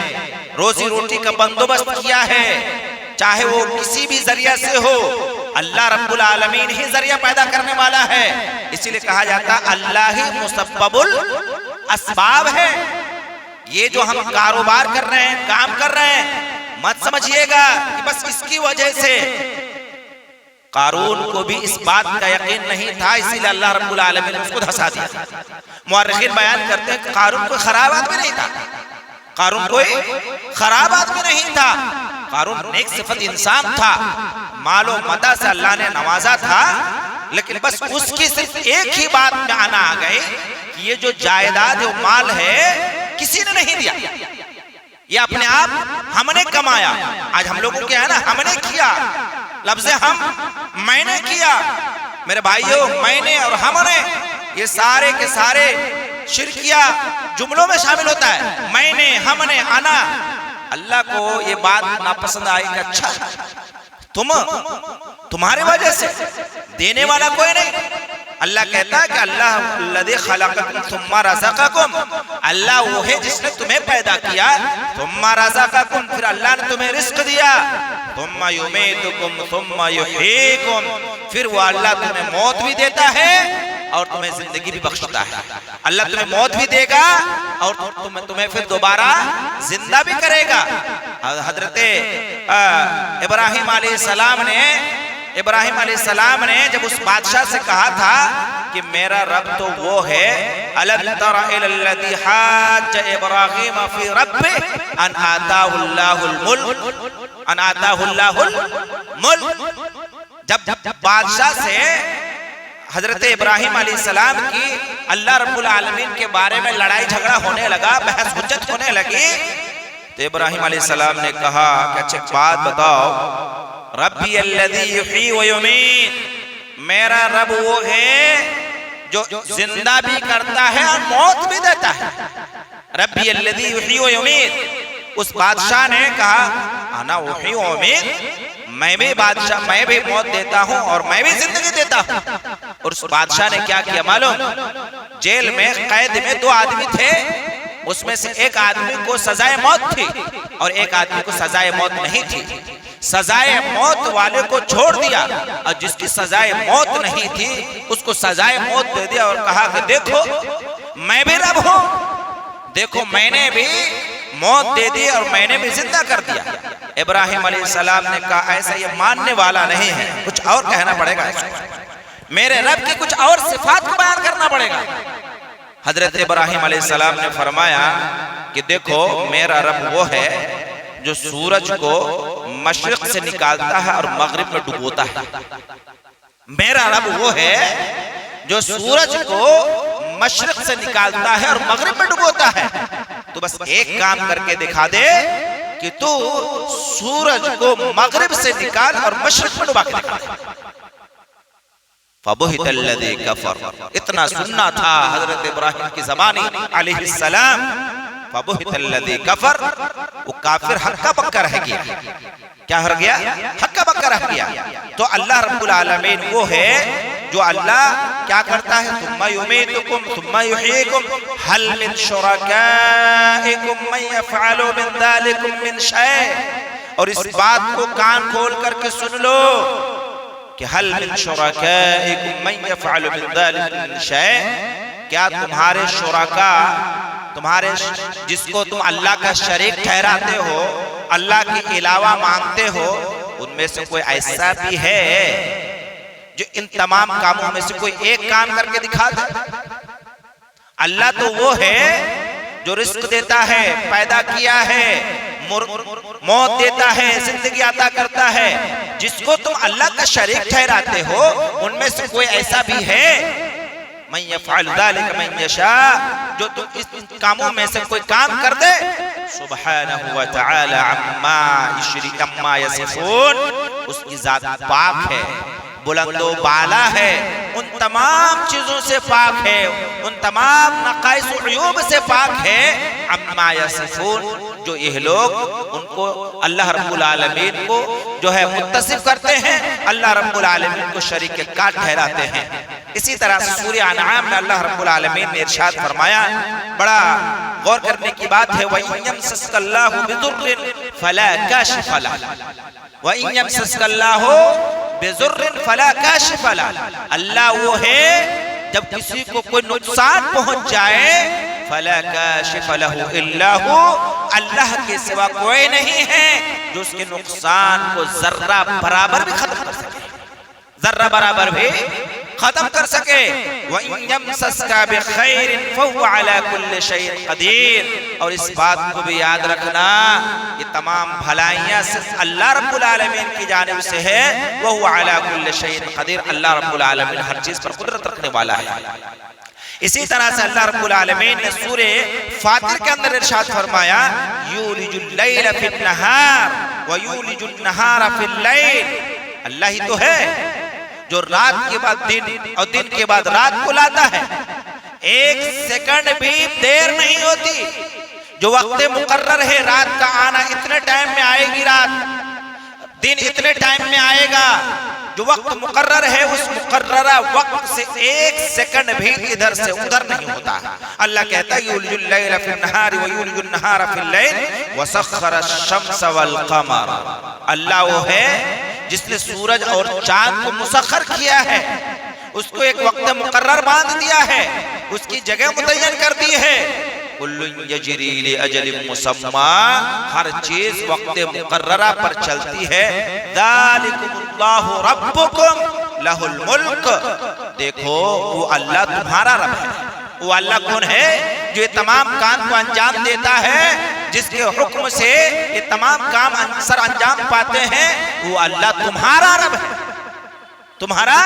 روزی روٹی کا بندوبست کیا ہے، چاہے وہ کسی بھی ذریعہ سے ہو، اللہ رب العالمین ہی ذریعہ پیدا کرنے والا ہے۔ اسی لئے کہا جاتا اللہ ہی مسبب الاسباب ہے۔ یہ جو ہم کاروبار کر رہے ہیں، کام کر رہے ہیں، مت سمجھئے گا کہ بس اس کی وجہ سے۔ قارون کو بھی اس بات کا یقین نہیں تھا، اسی لئے اللہ رب العالمین نے اس کو دھسا دیا۔ مورخین بیان کرتے ہیں کہ قارون کوئی خراب آدمی نہیں تھا، قارون کوئی خراب آدمی نہیں تھا، قارون نیک صفت انسان تھا، مال و متاع سے اللہ نے نوازا تھا، لیکن بس اس کی صرف ایک ہی بات میں آنا آ گئی کہ یہ جو جائیداد و مال ہے کسی نے نہیں دیا، یہ اپنے آپ ہم نے کمایا۔ آج ہم لوگوں کیا ہے نا، ہم نے کیا، لفظ ہم، میں نے کیا، میرے بھائیوں، میں نے اور ہم نے، یہ سارے کے سارے شرکیہ جملوں میں شامل ہوتا ہے۔ میں نے، ہم نے، انا۔ اللہ کو یہ بات ناپسند آئی کہ اچھا تمہارے وجہ سے دینے والا کوئی نہیں۔ اللہ کہتا ہے کہ اللہ الذی خلقکم ثم رزقکم، اللہ وہ ہے جس نے تمہیں پیدا کیا، ثم رزقکم، پھر اللہ نے تمہیں رزق دیا، ثم یمیتکم ثم یحییکم، پھر وہ اللہ تمہیں موت بھی دیتا ہے اور تمہیں زندگی بھی بخشتا ہے۔ اللہ تمہیں موت بھی دے گا اور تمہیں پھر دوبارہ زندہ بھی کرے گا۔ حضرت ابراہیم علیہ السلام نے جب اس بادشاہ سے کہا تھا کہ میرا رب تو وہ ہے، أَلَمْ تَرَ إِلَى الَّذِي حَاجَّ إِبْرَاهِيمَ فِي رَبِّهِ أَنْ آتَاهُ اللَّهُ الْمُلْكَ۔ جب بادشاہ سے حضرت ابراہیم علیہ السلام کی اللہ رب العالمین کے بارے میں لڑائی جھگڑا ہونے لگا، بحث حجت ہونے لگی، تو ابراہیم علیہ السلام نے کہا کہ اچھا بات بتاؤ، ربی الذی یحیی و یمیت، میرا رب وہ ہے جو زندہ بھی کرتا ہے اور موت بھی دیتا ہے۔ ربی الذی یحیی و یمیت۔ اس بادشاہ نے کہا انا احیی و امیت، میں بھی بادشاہ، میں بھی موت دیتا ہوں اور میں بھی زندگی دیتا ہوں۔ اور اس بادشاہ نے کیا کیا معلوم؟ جیل میں قید میں دو آدمی تھے، اس میں سے ایک آدمی کو سزائے موت تھی اور ایک آدمی کو سزائے موت نہیں تھی۔ سزائے موت والے کو چھوڑ دیا اور جس کی سزائے موت نہیں تھی اس کو سزائے موت دے دیا اور کہا کہ دیکھو میں بھی رب ہوں، دیکھو میں نے بھی موت دے دی اور میں نے بھی زندہ کر دیا۔ ابراہیم علیہ السلام نے کہا ایسا یہ ماننے والا نہیں ہے، کچھ اور کہنا پڑے گا، میرے رب کی کچھ اور صفات کو بیان کرنا پڑے گا۔ حضرت ابراہیم علیہ السلام نے فرمایا کہ دیکھو میرا رب وہ ہے جو سورج کو مشرق سے نکالتا ہے اور مغرب میں ڈبوتا ہے۔ میرا رب وہ ہے جو سورج کو مشرق سے نکالتا ہے اور مغرب میں ڈبوتا ہے۔ تو بس ایک کام کر کے دکھا دے کہ تو سورج کو مغرب سے نکال اور مشرق میں ڈبا کے دکھا دے۔ فَبُهِتَ الَّذِي كَفَرَ، اتنا سننا تھا حضرت ابراہیم کی زبانی علیہ السلام۔ فَبُهِتَ الَّذِي كَفَرَ، وہ کافر ہکا بکا رہ گیا۔ کیا رہ گیا؟ ہکا بکا رہ گیا۔ تو اللہ رب العالمین وہ ہے جو اللہ کیا کرتا ہے، ثُمَّ يُمِيتُكُمْ ثُمَّ يُحْيِيكُمْ هَلْ مِنْ شُرَكَائِكُمْ مَنْ يَفْعَلُ مِنْ ذَلِكُمْ مِنْ شَيْءٍ۔ اور اس بات کو کان کھول کر کے سن لو کہ هَلْ مِنْ شُرَكَائِكُمْ مَنْ يَفْعَلُ مِنْ ذَلِكُمْ مِنْ شَيْءٍ، کیا تمہارے شرکاء، تمہارے جس کو تم اللہ کا شریک ٹھہراتے ہو، اللہ کے علاوہ مانتے ہو، ان میں سے کوئی ایسا بھی ہے جو ان تمام کاموں میں سے کوئی ایک کام کر کے دکھا دے؟ اللہ تو وہ ہے جو رزق دیتا ہے، پیدا کیا ہے، موت دیتا ہے، زندگی عطا کرتا ہے۔ جس کو تم اللہ کا شریک ٹھہراتے ہو ان میں سے کوئی ایسا بھی ہے، من یفعل ذلک من یشاء، جو تم اس کاموں میں سے کوئی کام کر دے، سبحانہ وتعالی عما یصفون، اس کی ذات پاک ہے، بلند و بالا ہے، ان تمام چیزوں سے پاک ہے، ان تمام نقائص و عیوب سے پاک ہے، عما یصفون، جو یہ لوگ ان کو اللہ رب العالمین کو جو ہے متصف کرتے ہیں، اللہ رب العالمین کو شریک کار ٹھہراتے ہیں۔ اسی طرح سورہ انعام میں اللہ رب العالمین نے ارشاد فرمایا، بڑا غور کرنے کی بات ہے، وَإِن يَمْسَسْكَ اللَّهُ بِضُرٍّ فَلَا كَاشِفَ لَهُ وَإِن يَمْسَسْكَ اللَّهُ بِضُرٍّ فَلَا كَاشِفَ لَهُ، اللہ وہ ہے جب کسی کو کوئی نقصان پہنچ جائے، فَلَا كَاشِفَ لَهُ إِلَّا هُوَ، اللہ کے سوا کوئی نہیں ہے جو اس کے نقصان کو ذرہ برابر بھی ختم کر سکے، ذرہ برابر بھی ختم کر سکے۔ وَإِن يَمْسَسْكَ بِخَيْرٍ فَهُوَ عَلَى كُلِّ شَيْءٍ قَدِيرٌ، اور اس بات کو بھی یاد رکھنا، یہ تمام بھلائیاں صرف اللہ رب العالمین کی جانب سے ہے، وَهُوَ عَلَى كُلِّ شَيْءٍ قَدِيرٌ، اللہ رب العالمین ہر چیز پر قدرت رکھنے والا ہے۔ اسی طرح سے اللہ رب العالمین نے سورہ فاطر کے اندر ارشاد فرمایا، یولج اللیل فی النہار ویولج النہار فی اللیل، اللہ ہی تو ہے جو رات کے بعد دن اور دن کے بعد رات کو لاتا ہے، ایک سیکنڈ بھی دیر نہیں ہوتی، جو وقت مقرر ہے رات کا آنا اتنے ٹائم میں آئے گی رات، دن اتنے ٹائم میں آئے گا، جو وقت مقرر ہے اس مقررہ وقت سے ایک سیکنڈ بھی ادھر سے ادھر نہیں ہوتا۔ اللہ کہتا ہے یولج اللیل فی النہار ویولج النہار فی اللیل وسخر الشمس والقمر، اللہ وہ ہے جس نے سورج اور چاند کو مسخر کیا ہے، اس کو ایک وقت مقرر باندھ دیا ہے، اس کی جگہ متعین کر دی ہے، کل یجری لاجل مسمى، ہر چیز وقت مقررہ پر چلتی ہے، ذالکم اللہ ربکم لہ الملک، دیکھو وہ اللہ تمہارا رب ہے، وہ اللہ کون ہے جو یہ تمام کام کو انجام دیتا ہے، جس کے حکم سے یہ تمام کام سر انجام پاتے ہیں، وہ اللہ تمہارا رب ہے، تمہارا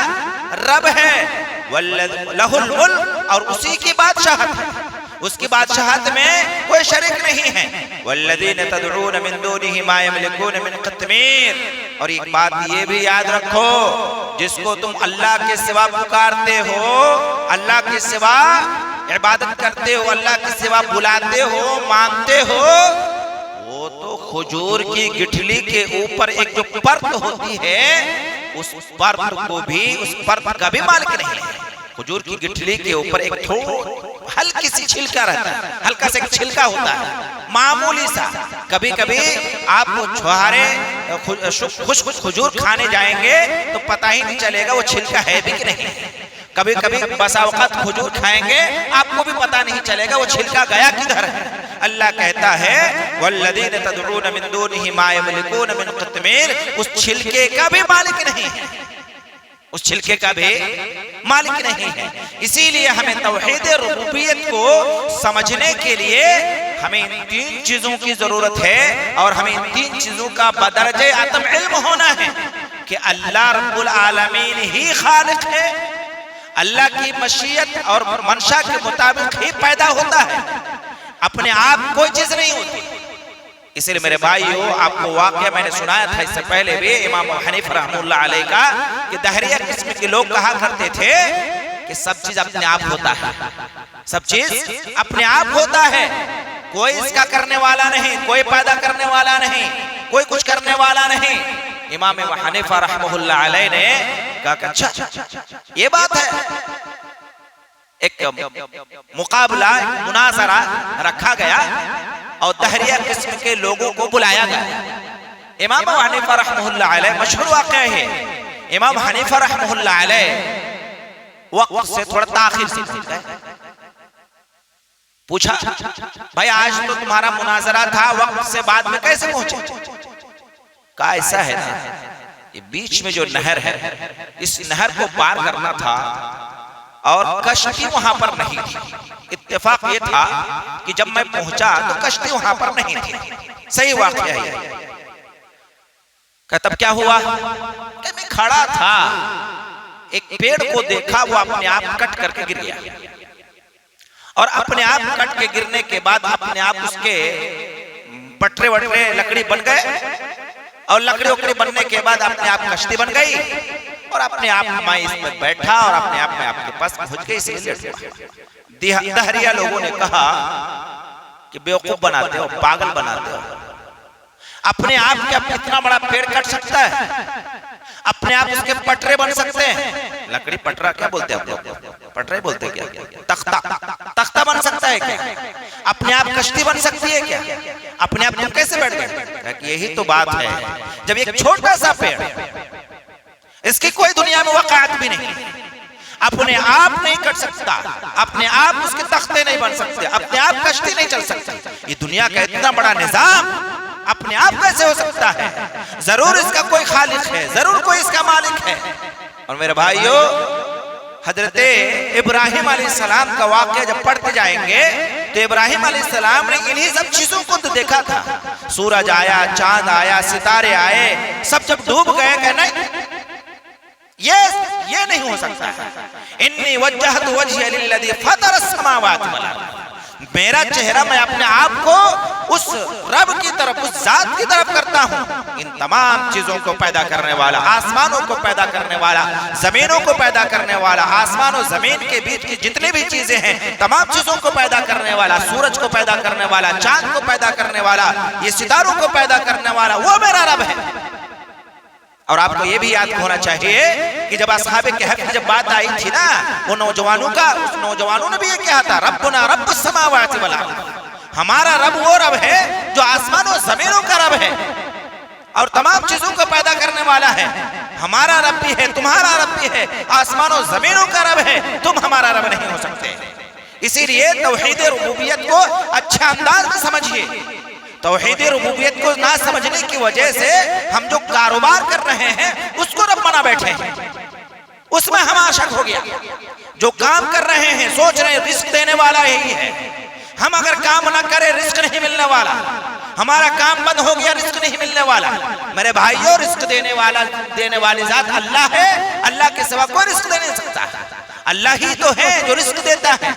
رب ہے، لہ الملک، اور اسی کی بادشاہت ہے، اس کی بادشاہت میں کوئی شریک نہیں ہے، والذین تدعون من دونہ ما یملکون من قطمیر، اور ایک بات یہ بھی یاد رکھو، جس کو تم اللہ کے سوا پکارتے ہو، اللہ کے سوا عبادت کرتے ہو، اللہ کے سوا بلاتے ہو، مانتے ہو، وہ تو کھجور کی گٹھلی کے اوپر ایک جو پرت ہوتی ہے، اس پرت کو بھی، اس پرت کا بھی مالک نہیں ہے، کھجور کی گٹھلی کے اوپر ایک ہلکی سی چھلکا رہتا ہے، ہلکا سے چھلکا ہوتا ہے، معمولی سا، کبھی کبھی آپ چھوہارے خوش کھجور کھانے جائیں گے تو پتہ ہی نہیں چلے گا وہ چھلکا ہے بھی کہ نہیں، کبھی کبھی بسا اوقات کھجور کھائیں گے آپ کو بھی پتہ نہیں چلے گا وہ چھلکا گیا کدھر ہے۔ اللہ کہتا ہے والذین تدعون من دونہ ما یملکون من قطمیر، اس چھلکے کا بھی مالک نہیں ہے، اس چھلکے کا بھی مالک نہیں ہے۔ اسی لیے ہمیں توحید ربوبیت کو سمجھنے کے لیے ہمیں ان تین چیزوں کی ضرورت ہے، اور ہمیں ان تین چیزوں کا بدرجہ عدم علم ہونا ہے کہ اللہ رب العالمین ہی خالق ہے، اللہ کی مشیت اور منشا کے مطابق ہی پیدا ہوتا ہے، اپنے آپ کوئی چیز نہیں ہوتی۔ اس لیے میرے بھائیو، آپ کو واقعہ میں نے سنایا تھا اس سے پہلے بھی امام حنیفہ رحمہ اللہ علیہ کا، کہ دہریہ قسم کے لوگ کہا کرتے تھے کہ سب چیز اپنے آپ ہوتا ہے، سب چیز اپنے آپ ہوتا ہے، کوئی اس کا کرنے والا نہیں، کوئی پیدا کرنے والا نہیں، کوئی کچھ کرنے والا نہیں۔ امام حنیفہ رحمہ اللہ علیہ نے کہا کہ اچھا یہ بات ہے، ایک مقابلہ مناظرہ رکھا گیا اور دہریہ قسم کے لوگوں کو بلایا گیا۔ امام حنیفہ رحمہ اللہ علیہ، مشہور واقعہ ہے، امام حنیفہ رحمہ اللہ علیہ وقت سے تھوڑا تاخیر سے گئے، پوچھا بھائی آج تو تمہارا مناظرہ تھا، وقت سے بعد میں کیسے پہنچے؟ کہا ایسا ہے نا، یہ بیچ میں جو نہر ہے، اس نہر کو پار کرنا تھا اور کشتی وہاں پر نہیں تھی، اتفاق یہ تھا کہ جب میں پہنچا تو کشتی وہاں پر نہیں تھی، صحیح واقعہ ہے۔ کہ تب کیا ہوا کہ میں کھڑا تھا، ایک پیڑ کو دیکھا، وہ اپنے آپ کٹ کر کے گر گیا، اور اپنے آپ کٹ کے گرنے کے بعد اپنے آپ اس کے پٹرے وٹرے لکڑی بن گئے، اور لکڑی وکڑی بننے کے بعد اپنے آپ کشتی بن گئی، اور اپنے آپ میں اس پر بیٹھا اور اپنے آپ میں آپ کے پاس پہنچ گئی، اسے لیٹ ہوا۔ دہریہ لوگوں نے کہا کہ بیوقوف بناتے ہو، پاگل بناتے ہو، اپنے آپ کے اب اتنا بڑا پیڑ کٹ سکتا ہے؟ اپنے آپ اس کے پٹرے بن سکتے ہیں. لکڑی پٹرا کیا بولتے ہیں آپ لوگ؟ پٹرے بولتے ہیں کیا؟ تختہ بن سکتا ہے کیا؟ اپنے آپ کشتی بن سکتی ہے کیا؟ اپنے آپ تم کیسے بیٹھ گئے؟ یہی تو بات ہے. جب ایک چھوٹا سا پیڑ، اس کی کوئی دنیا میں وقعت بھی نہیں، اپنے آپ نہیں کٹ سکتا، اپنے آپ اس کے تختے نہیں بن سکتے، اپنے آپ کشتی نہیں چل سکتی، یہ دنیا کا اتنا بڑا نظام اپنے آپ کیسے ہو سکتا ہے؟ ضرور اس کا کوئی خالق ہے، ضرور کوئی اس کا مالک ہے. اور میرے بھائیو، حضرت ابراہیم علیہ السلام کا واقعہ جب پڑھتے جائیں گے تو ابراہیم علیہ السلام نے انہی سب چیزوں کو دیکھا تھا. سورج آیا، چاند آیا، ستارے آئے، سب جب ڈوب گئے کہ نہیں، یہ نہیں ہو سکتا ہے. انی وجہت وجہی للذی فطر السماوات والارض، میرا چہرہ میں اپنے آپ کو اس رب کی طرف، اس ذات کی طرف کرتا ہوں، ان تمام چیزوں کو پیدا کرنے والا، آسمانوں کو پیدا کرنے والا، زمینوں کو پیدا کرنے والا، آسمان و زمین کے بیچ کی جتنی بھی چیزیں ہیں تمام چیزوں کو پیدا کرنے والا، سورج کو پیدا کرنے والا، چاند کو پیدا کرنے والا، یہ ستاروں کو پیدا کرنے والا، وہ میرا رب ہے. اور آپ کو یہ بھی یاد ہونا چاہیے کہ جب اصحاب کہف کی جب بات آئی تھی نا وہ نوجوانوں کا، اس نوجوانوں نے بھی یہ کہا تھا، ربنا رب السماوات والارض، ہمارا رب وہ رب ہے جو آسمان و زمینوں کا رب ہے اور تمام چیزوں کو پیدا کرنے والا ہے. ہمارا رب بھی ہے، تمہارا رب بھی ہے، آسمان و زمینوں کا رب ہے، تم ہمارا رب نہیں ہو سکتے. اسی لیے توحید ربوبیت کو اچھا انداز میں سمجھیے. توحید ربوبیت کو نہ سمجھنے کی وجہ سے ہم جو کاروبار کر رہے ہیں اس کو رب بنا بیٹھے ہیں، اس میں ہمارا شک ہو گیا. جو کام کر رہے ہیں سوچ رہے ہیں رزق دینے والا یہی ہے، ہم اگر کام نہ کریں رزق نہیں ملنے والا، ہمارا کام بند ہو گیا رزق نہیں ملنے والا. میرے بھائیوں، رزق دینے والی ذات اللہ ہے، اللہ کے سوا کوئی رزق دے نہیں سکتا. اللہ ہی تو ہے جو رزق دیتا ہے،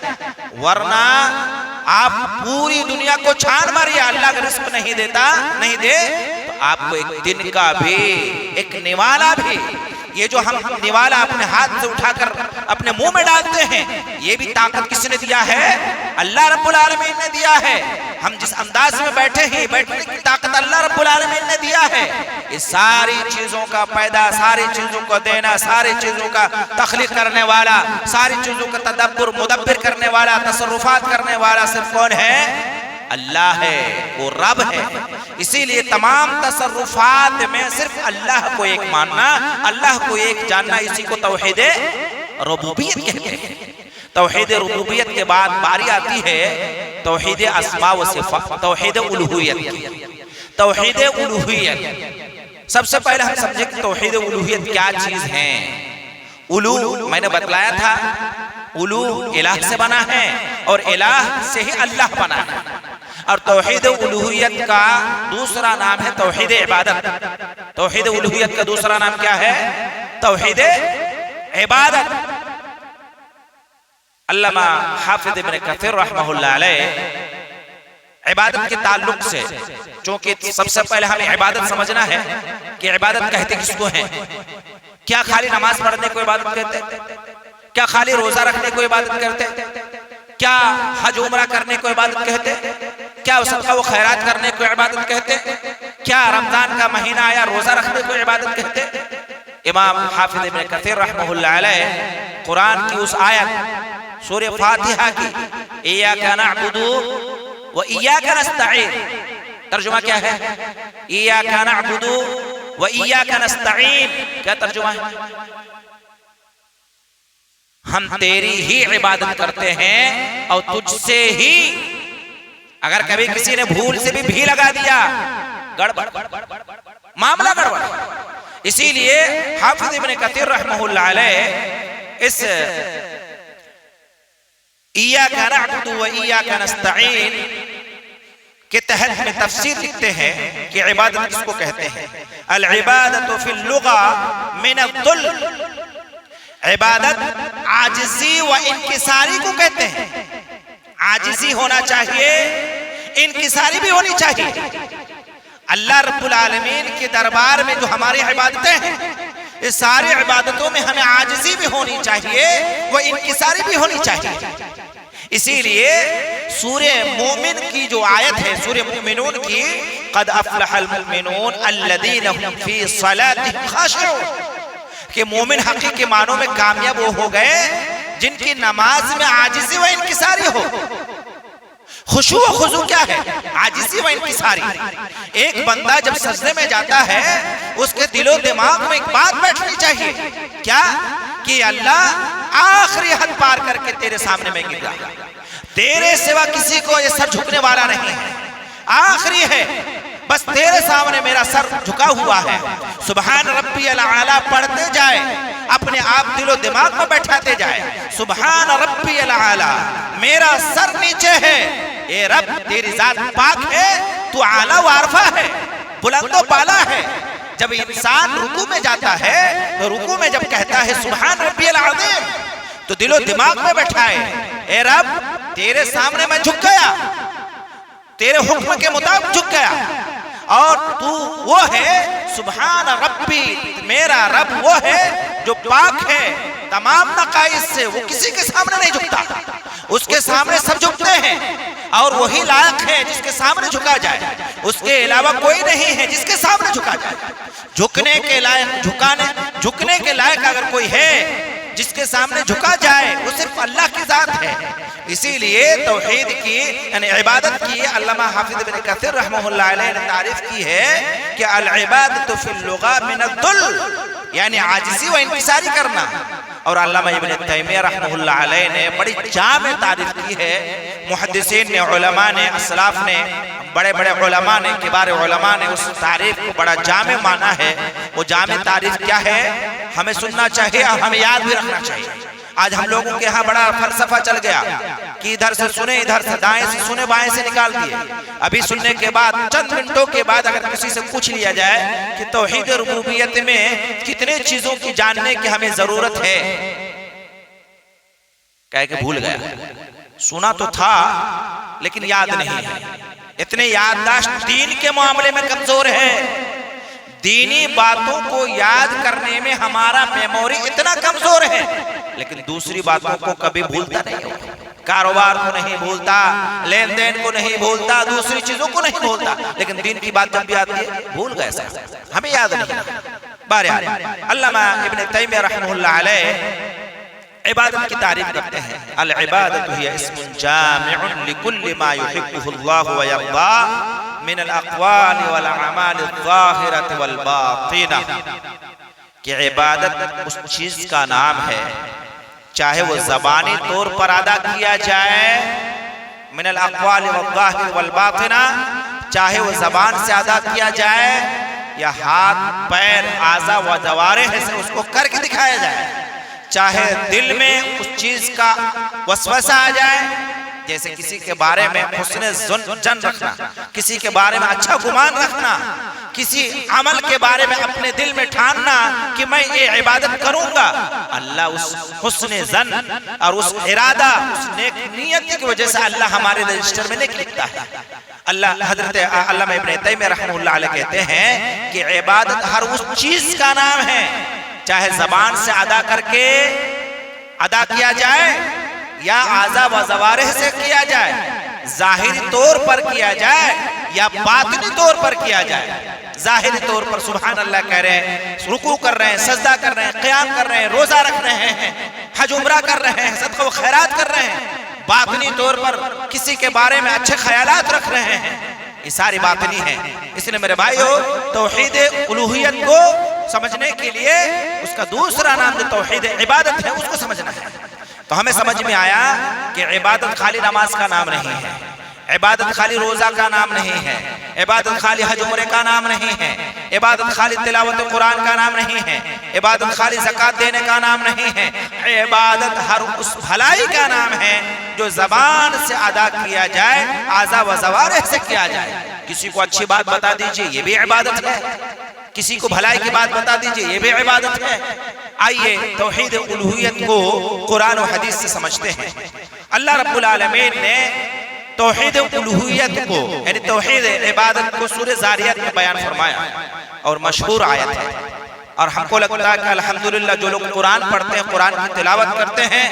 ورنہ آپ پوری دنیا کو چھان ماریے، اللہ کا رزق نہیں دیتا، نہیں دے تو آپ کو ایک دن کا بھی، ایک نوالا بھی، یہ جو ہم نوالا اپنے ہاتھ سے اٹھا کر اپنے منہ میں ڈالتے ہیں، یہ بھی طاقت کس نے دیا ہے؟ اللہ رب العالمین نے دیا ہے. ہم جس انداز میں بیٹھے ہیں، بیٹھنے کی طاقت اللہ رب العالمین نے دیا ہے. اس ساری چیزوں کا پیدا، ساری چیزوں کو دینا، ساری چیزوں کا تخلیق کرنے والا، ساری چیزوں کا تدبر مدبر کرنے والا، تصرفات کرنے والا صرف کون ہے؟ اللہ ہے، وہ رب ہے. اسی لیے تمام تصرفات میں صرف اللہ کو ایک ماننا، اللہ کو ایک جاننا، اسی کو توحید ربوبیت کہتے ہیں. توحید ربوبیت کے بعد باری آتی ہے توحید اسماء و صفات، توحید الوہیت کی. توحید الوہیت سب سے پہلے ہم سمجھیں کہ توحید الوہیت کیا چیز ہے. الو میں نے بتلایا تھا، الو الہ سے بنا ہے اور الہ سے ہی اللہ بنا ہے. اور توحید الوہیت کا دوسرا نام ہے توحید عبادت. توحید الوہیت کا دوسرا نام کیا ہے؟ توحید عبادت. علامہ حافظ ابن کثیر رحمہ اللہ علیہ عبادت کے تعلق سے، چونکہ سب سے پہلے ہمیں عبادت سمجھنا ہے کہ عبادت کہتے کس کو ہیں. کیا خالی نماز پڑھنے کو عبادت کہتے؟ کیا خالی روزہ رکھنے کو عبادت کہتے؟ کیا حج عمرہ کرنے کو عبادت کہتے؟ کیا صدقہ و خیرات کرنے کو عبادت کہتے؟ کیا رمضان کا مہینہ آیا روزہ رکھنے کو عبادت کہتے؟ امام حافظ ابن کثیر رحمہ اللہ علیہ قرآن کی اس آیت سورہ فاتحہ کی ایاک نعبد و ایاک نستعین، ترجمہ کیا ہے؟ ایاک نعبد و ایاک نستعین، کیا ترجمہ ہے؟ ہم تیری ہی عبادت کرتے ہیں اور تجھ سے ہی. اگر کبھی کسی نے بھول سے بھی لگا دیا، گڑبڑ، معاملہ گڑبڑ. اسی لیے حافظ ابن کثیر رحمہ اللہ علیہ اس ایاک نعبد و ایاک نستعین کے تحت میں تفسیر لکھتے ہیں کہ عبادت کس کو کہتے ہیں. العبادت فی اللغہ من الذل، عبادت عاجزی و انکساری کو کہتے ہیں. عاجزی ہونا چاہیے، انکساری بھی ہونی چاہیے. اللہ رب العالمین کے دربار میں جو ہماری عبادتیں ہیں، اس ساری عبادتوں میں ہمیں عاجزی بھی ہونی چاہیے، وہ انکساری بھی ہونی چاہیے. اسی لیے سورہ مومن کی جو آیت ہے سورہ مومنون کی، قد افلح المؤمنون الذین هم فی صلاتهم خاشعون، کہ مومن حقیقی معنوں میں کامیاب وہ ہو گئے جن کی نماز میں عاجزی و انکساری ہو۔ خشوع و خضوع کیا ہے؟ عاجزی و انکساری۔ ایک بندہ جب سجدے میں جاتا ہے اس کے دل و دماغ میں ایک بات بیٹھنی چاہیے، کیا؟ کہ اللہ آخری حد پار کر کے تیرے سامنے میں گر رہا، تیرے سوا کسی کو یہ سر جھکنے والا نہیں ہے، آخری ہے، بس تیرے سامنے میرا سر جھکا ہوا ہے۔ سبحان ربی العالی پڑھتے جائے، اپنے آپ دل و دماغ میں بیٹھاتے جائے، سبحان ربی العالی، میرا سر نیچے ہے، اے رب تیری ذات پاک ہے، تو اعلیٰ و عرفہ ہے، بلند و بالا ہے۔ جب انسان رکوع میں جاتا ہے تو رکوع میں جب کہتا ہے سبحان ربی العظیم تو دل و دماغ میں بیٹھائے، اے رب تیرے سامنے میں جھک گیا، تیرے حکم کے مطابق جھک گیا، اور تو وہ ہے سبحان ربی، میرا رب وہ ہے جو پاک ہے تمام نقائص سے، وہ کسی کے سامنے نہیں جھکتا، اس کے سامنے سب جھکتے ہیں، اور وہی لائق ہے جس کے سامنے جھکا جائے، اس کے علاوہ کوئی نہیں ہے جس کے سامنے جھکا جائے۔ جھکنے کے لائق، جھکنے کے لائق اگر کوئی ہے جس کے سامنے جھکا جائے وہ صرف اللہ کی ذات ہے۔ اسی لیے توحید کی یعنی عبادت کی علامہ حافظ ابن کثیر رحمہ اللہ علیہ نے تعریف کی ہے کہ العبادت فی اللغہ من الذل، یعنی عاجزی و انکساری کرنا، اور علامہ ابن تیمیہ رحمہ اللہ علیہ نے بڑی جامع تعریف کی ہے۔ محدثین نے، علماء نے، اسلاف نے، بڑے بڑے علماء نے، کبار علماء نے اس تعریف کو بڑا جامع مانا ہے۔ وہ جامع تعریف کیا ہے ہمیں سننا چاہیے اور ہمیں یاد بھی رکھنا چاہیے۔ آج ہم لوگوں کے ہاں بڑا فلسفہ چل گیا کہ ادھر سے سنے، ادھر سے دائیں سے سنے، بائیں سے نکال دیے۔ ابھی سننے کے بعد چند منٹوں کے بعد اگر کسی سے پوچھ لیا جائے کہ توحید ربوبیت میں کتنے چیزوں کی جاننے کی ہمیں ضرورت ہے، کہہ کہ بھول گیا، سنا تو تھا لیکن یاد نہیں ہے۔ اتنے یادداشت دین کے معاملے میں کمزور ہے، دینی باتوں کو یاد کرنے میں ہمارا میموری اتنا کمزور ہے، لیکن دوسری باتوں کو کبھی بھولتا نہیں ہو، کاروبار کو نہیں بھولتا، لین دین کو نہیں بھولتا، دوسری چیزوں کو نہیں بھولتا، لیکن دین کی بات جب بھی آتی ہے بھول گئے سر، ہمیں یاد نہیں۔ بہرحال علامہ ابن تیمیہ رحمہ اللہ علیہ عبادت کی تعریف کرتے ہیں، العبادت ہی اسم جامع لکل ما یحبہ اللہ ویرضاہ من الاقوال والاعمال الظاہرۃ والباطنہ، کہ عبادت اس چیز کا نام ہے چاہے وہ زبانی طور پر ادا کیا جائے، من الاقوال والظاہر والباطنہ، چاہے وہ زبان سے ادا کیا جائے یا ہاتھ پیر اعضاء و جوارح سے اس کو کر کے دکھایا جائے، چاہے دل میں اس چیز کا وسوسہ آ جائے، جیسے کسی کے بارے میں حسن جن رکھنا، کسی کے بارے میں اچھا گمان رکھنا، کسی عمل کے بارے میں اپنے دل میں ٹھاننا کہ میں یہ عبادت کروں گا، اللہ اس حسن زن اور اس ارادہ، اس نیک نیت کی وجہ سے اللہ ہمارے رجسٹر میں نیک لکھتا ہے۔ اللہ حضرت علامہ ابن تیمیہ رحمہ اللہ علیہ کہتے ہیں کہ عبادت ہر اس چیز کا نام ہے چاہے زبان سے ادا کر کے ادا کیا جائے یا اعضاء و جوارح سے کیا جائے، ظاہری طور پر کیا جائے یا باطنی طور پر کیا جائے۔ ظاہری طور پر سبحان اللہ کہہ رہے ہیں، رکوع کر رہے ہیں، سجدہ کر رہے ہیں، قیام کر رہے ہیں، روزہ رکھ رہے ہیں، حج عمرہ کر رہے ہیں، صدقہ و خیرات کر رہے ہیں۔ باطنی طور پر کسی کے بارے میں اچھے خیالات رکھ رہے ہیں، یہ ساری باطنی ہیں۔ اس لیے میرے بھائیو، توحید الوہیت کو سمجھنے کے لیے اس کا دوسرا نام جو توحید عبادت ہے اس کو سمجھنا ہے۔ تو ہمیں سمجھ میں آیا کہ عبادت خالی نماز کا نام نہیں ہے، عبادت خالی روزہ کا نام نہیں ہے، عبادت خالی حج عمرے کا نام نہیں ہے، عبادت خالی تلاوت قرآن کا نام نہیں ہے، عبادت خالی زکوٰۃ دینے کا نام نہیں ہے، عبادت ہر اس بھلائی کا نام ہے جو زبان سے ادا کیا جائے، اعضاء و جوارح سے کیا جائے۔ کسی کو اچھی بات بتا دیجئے یہ بھی عبادت ہے، کسی کو بھلائی کی بات بتا دیجئے یہ بھی عبادت ہے۔ آئیے توحید الوہیت کو قرآن و حدیث سے سمجھتے ہیں۔ اللہ رب العالمین نے توحید الوہیت کو یعنی توحید عبادت کو سورہ ذاریات میں بیان فرمایا اور مشہور آیت ہے، اور ہم کو لگتا ہے کہ الحمدللہ جو لوگ قرآن پڑھتے ہیں، قرآن کی تلاوت کرتے ہیں،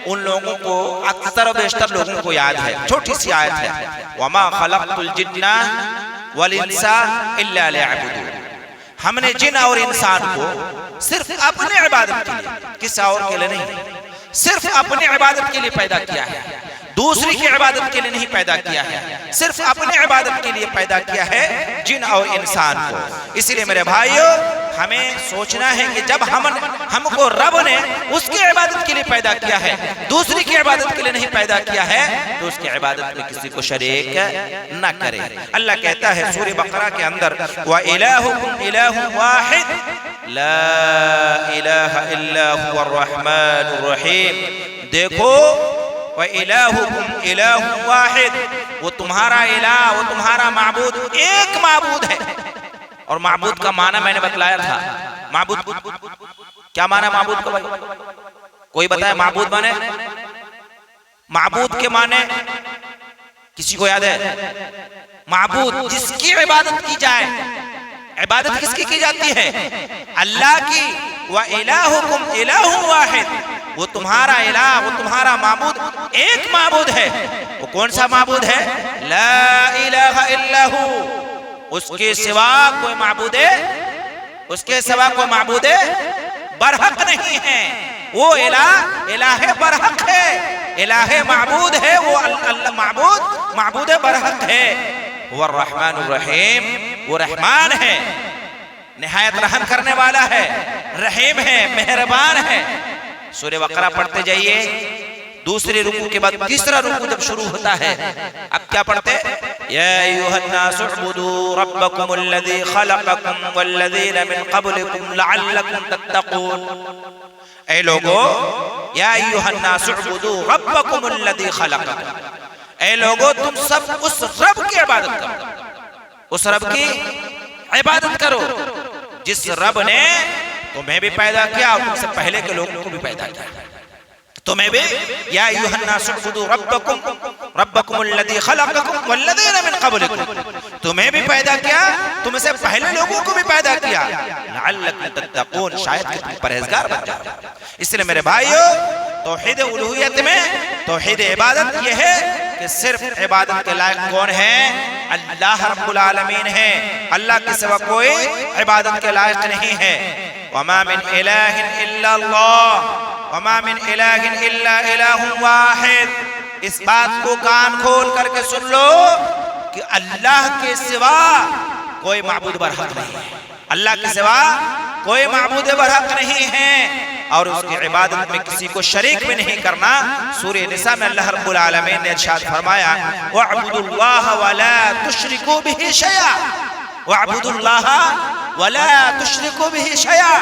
ان لوگوں کو اکثر و بیشتر لوگوں کو یاد ہے، چھوٹی سی آیت ہے، وَمَا خَلَقْتُ الْجِنَّ وَالْإِنسَ إِلَّا لِيَعْبُدُونِ، ہم نے جن اور انسان کو صرف اپنے عبادت کے لیے، کسی اور کے لیے نہیں، صرف اپنی عبادت کے لیے پیدا کیا ہے، دوسری کی عبادت کے لیے نہیں پیدا کیا ہے، صرف اپنی عبادت کے لیے پیدا کیا ہے جن اور انسان کو۔ اس لیے میرے بھائیو ہمیں سوچنا ہے کہ جب ہم کو رب نے اس کی عبادت کے لیے پیدا کیا ہے، دوسری کی عبادت کے لیے نہیں پیدا کیا ہے، تو اس کی عبادت میں کسی کو شریک نہ کرے۔ اللہ کہتا ہے سورہ بقرہ کے اندر وَإِلَٰهُكُمْ إِلَٰهٌ وَاحِدٌ لَا إِلَٰهَ إِلَّا هُوَ الرَّحْمَٰنُ الرَّحِيمُ، دیکھو وَإِلَٰهُكُمْ إِلَٰهٌ وَاحِدٌ، وہ تمہارا الہ، وہ تمہارا معبود ایک معبود ہے۔ اور معبود کا معنی میں نے بتلایا تھا، معبود کیا معنی معبود کا بھائی؟ کوئی بتائے معبود معنی؟ معبود کے معنی کسی کو یاد ہے؟ معبود جس کی عبادت کی جائے، عبادت کس کی جاتی ہے؟ اللہ کی۔ وَإِلَٰهُكُمْ إِلَٰهٌ وَاحِدٌ، وہ تمہارا الہ، وہ تمہارا معبود ایک معبود ہے۔ وہ کون سا معبود ہے؟ لا الہ الا ہو، اس کے سوا کوئی معبود ہے، اس کے سوا کوئی معبود برحق نہیں ہے۔ وہ الہ برحق ہے، الہ معبود ہے، وہ اللہ معبود برحق ہے۔ وہ الرحمن الرحیم، وہ رحمان ہے، نہایت رحم کرنے والا ہے، رحیم ہے، مہربان ہے۔ سورہ بقرہ پڑھتے جائیے، دوسرے رکوع کے بعد تیسرا رکوع جب شروع ہوتا ہے اب کیا پڑھتے؟ یا ایھا الناس اعبدوا ربکم الذی خلقکم والذین من قبلکم لعلکم تتقون، اے لوگو یا ایھا الناس اعبدوا ربکم الذی خلقکم، اے لوگو تم سب اس رب کی عبادت کرو، اس رب کی عبادت کرو جس رب نے تمہیں بھی پیدا کیا اور تم سے پہلے کے لوگوں کو بھی پیدا کیا، تمہیں بھی یا ایھا الناس اعبدوا ربکم الذی خلقکم والذین من قبلکم، تمہیں بھی پیدا کیا، تم سے پہلے لوگوں کو بھی پیدا کیا، لعلکم تتقون، شاید کہ تم پرہیزگار بن جاؤ۔ اس لیے میرے بھائیو توحید الوہیت میں توحید عبادت یہ ہے کہ صرف عبادت کے لائق کون ہے؟ اللہ رب العالمین ہے، اللہ کے سوا کوئی عبادت کے لائق نہیں ہے۔ وما من الہ الا اللہ، وما من الہ الا الہ واحد، اس بات کو کان کھول کر کے سن لو کہ اللہ کے سوا کوئی معبود برحق نہیں ہے، اللہ کے سوا کوئی معبود برحق نہیں ہے، اور اس کی عبادت میں کسی کو شریک بھی نہیں کرنا۔ سورہ نساء میں اللہ رب العالمین نے ارشاد فرمایا وَاعْبُدُوا اللَّهَ وَلَا تُشْرِكُوا بِهِ شَيْئًا، وَاعْبُدُوا اللَّهَ وَلَا تُشْرِكُوا بِهِ شَيْئًا،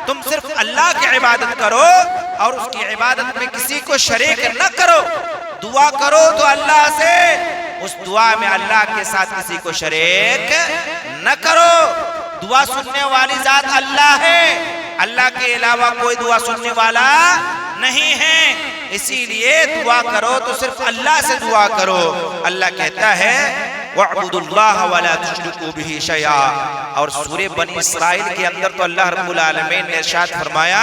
تم صرف اللہ کی عبادت کرو اور اس کی عبادت میں کسی کو شریک نہ کرو، دعا کرو تو اللہ سے، اس دعا میں اللہ کے ساتھ کسی کو شریک نہ کرو۔ دعا سننے والی ذات اللہ ہے، اللہ کے علاوہ کوئی دعا سننے والا نہیں ہے، اسی لیے دعا کرو تو صرف اللہ سے دعا کرو۔ اللہ کہتا ہے وَاعْبُدُوا اللَّهَ وَلَا تُشْرِكُوا بِهِ شَيْئًا، اور سورہ بنی اسرائیل کے اندر تو اللہ رب العالمین نے ارشاد فرمایا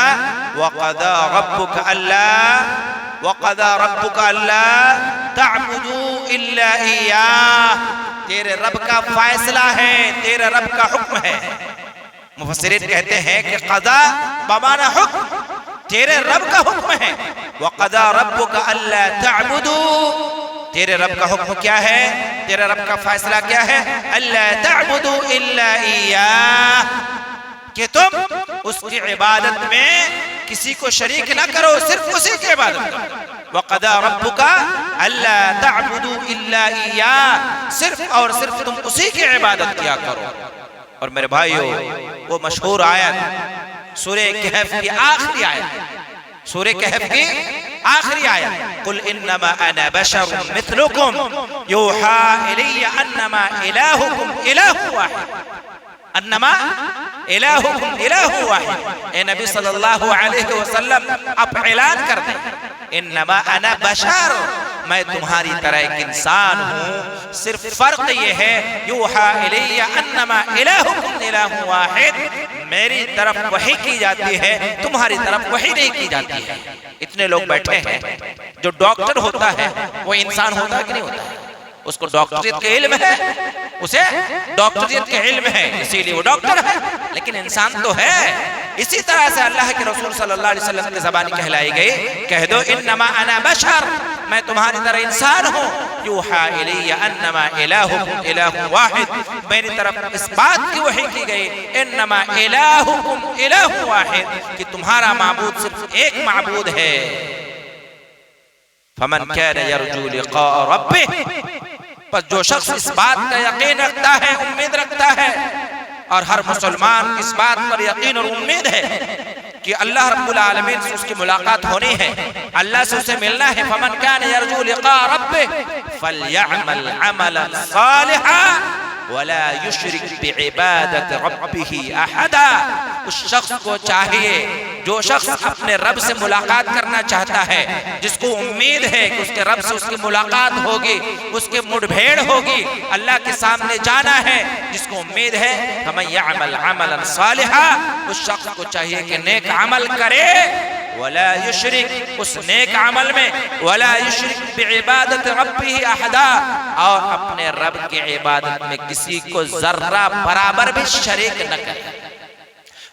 وَقَضَىٰ رَبُّكَ أَلَّا تَعْبُدُوا إِلَّا إِيَّاهُ، تیرے رب کا فیصلہ ہے، تیرے رب کا حکم ہے۔ مفسرین کہتے ہیں کہ قضا بمعنی حکم، تیرے رب کا حکم ہے۔ وَقَضَىٰ رَبُّكَ أَلَّا تَعْبُدُوا، تیرے رب کا حکم کیا ہے، تیرے رب کا فیصلہ کیا ہے؟ أَلَّا تَعْبُدُوا إِلَّا إِيَّاهُ، کہ تم اس کی عبادت میں کسی کو شریک نہ کرو، صرف اسی کی عبادت کرو۔ وَقَضَىٰ رَبُّكَ أَلَّا تَعْبُدُوا إِلَّا إِيَّاهُ، صرف اور صرف تم اسی کی عبادت کیا کرو۔ اور میرے بھائیو وہ مشہور آیت سورہ کہف کی آخری آیت، سورہ کہف کی آخری آیت قُلْ إِنَّمَا أَنَا بَشَرٌ مِثْلُكُمْ يُوحَىٰ إِلَيَّ أَنَّمَا إِلَٰهُكُمْ إِلَٰهٌ وَاحِدٌ، انما الہکم الہ واحد۔ اے نبی صلی اللہ علیہ وسلم آپ اعلان کر دیں انما انا بشر، میں تمہاری طرح ایک انسان ہوں، صرف فرق یہ ہے یوحا الی انما الہکم الہ واحد، میری طرف وحی کی جاتی ہے، تمہاری طرف وحی نہیں کی جاتی ہے۔ اتنے لوگ بیٹھے ہیں، جو ڈاکٹر ہوتا ہے وہ انسان ہوتا ہے کہ نہیں ہوتا ہے؟ اس کو ڈاکٹریت کے علم ہے، اسے ڈاکٹریت کے علم ہے، اسی لیے وہ ڈاکٹر ہے، لیکن انسان تو ہے۔ اسی طرح سے اللہ کے رسول صلی اللہ علیہ وسلم کی زبان کہلائی گئی، کہہ دو انما انا بشر، میں تمہاری طرح انسان ہوں، یوحا الی انما الہکم الہ واحد، میری طرف اس بات کی وحی کی گئی انما الہکم الہ واحد، کہ تمہارا معبود صرف ایک معبود ہے۔ فمن کان یرجو لقاء ربہ، پس جو شخص اس بات کا یقین رکھتا ہے، امید رکھتا ہے، اور ہر مسلمان اس بات پر یقین اور امید ہے کہ اللہ رب العالمین سے اس کی ملاقات ہونی ہے، اللہ سے اسے ملنا ہے۔ فمن کان یرجو لقاء ربہ فلیعمل عملا صالحا ولا یشرک بعبادت ربہ احدا۔ اس شخص کو چاہیے، جو شخص اپنے رب سے ملاقات کرنا چاہتا ہے، جس کو امید ہے کہ اس کے رب سے اس کی ملاقات ہوگی، اس کے مڑ بھیڑ ہوگی، اللہ کے سامنے جانا ہے، جس کو امید ہے فمن یعمل عملا صالحا، اس شخص کو چاہیے کہ نیک عمل کرے، ولا یشرک، اس نیک عمل میں ولا یشرک بعبادت ربہ احدا، اور اپنے رب کی عبادت میں کسی کو ذرہ برابر بھی شریک نہ کرے۔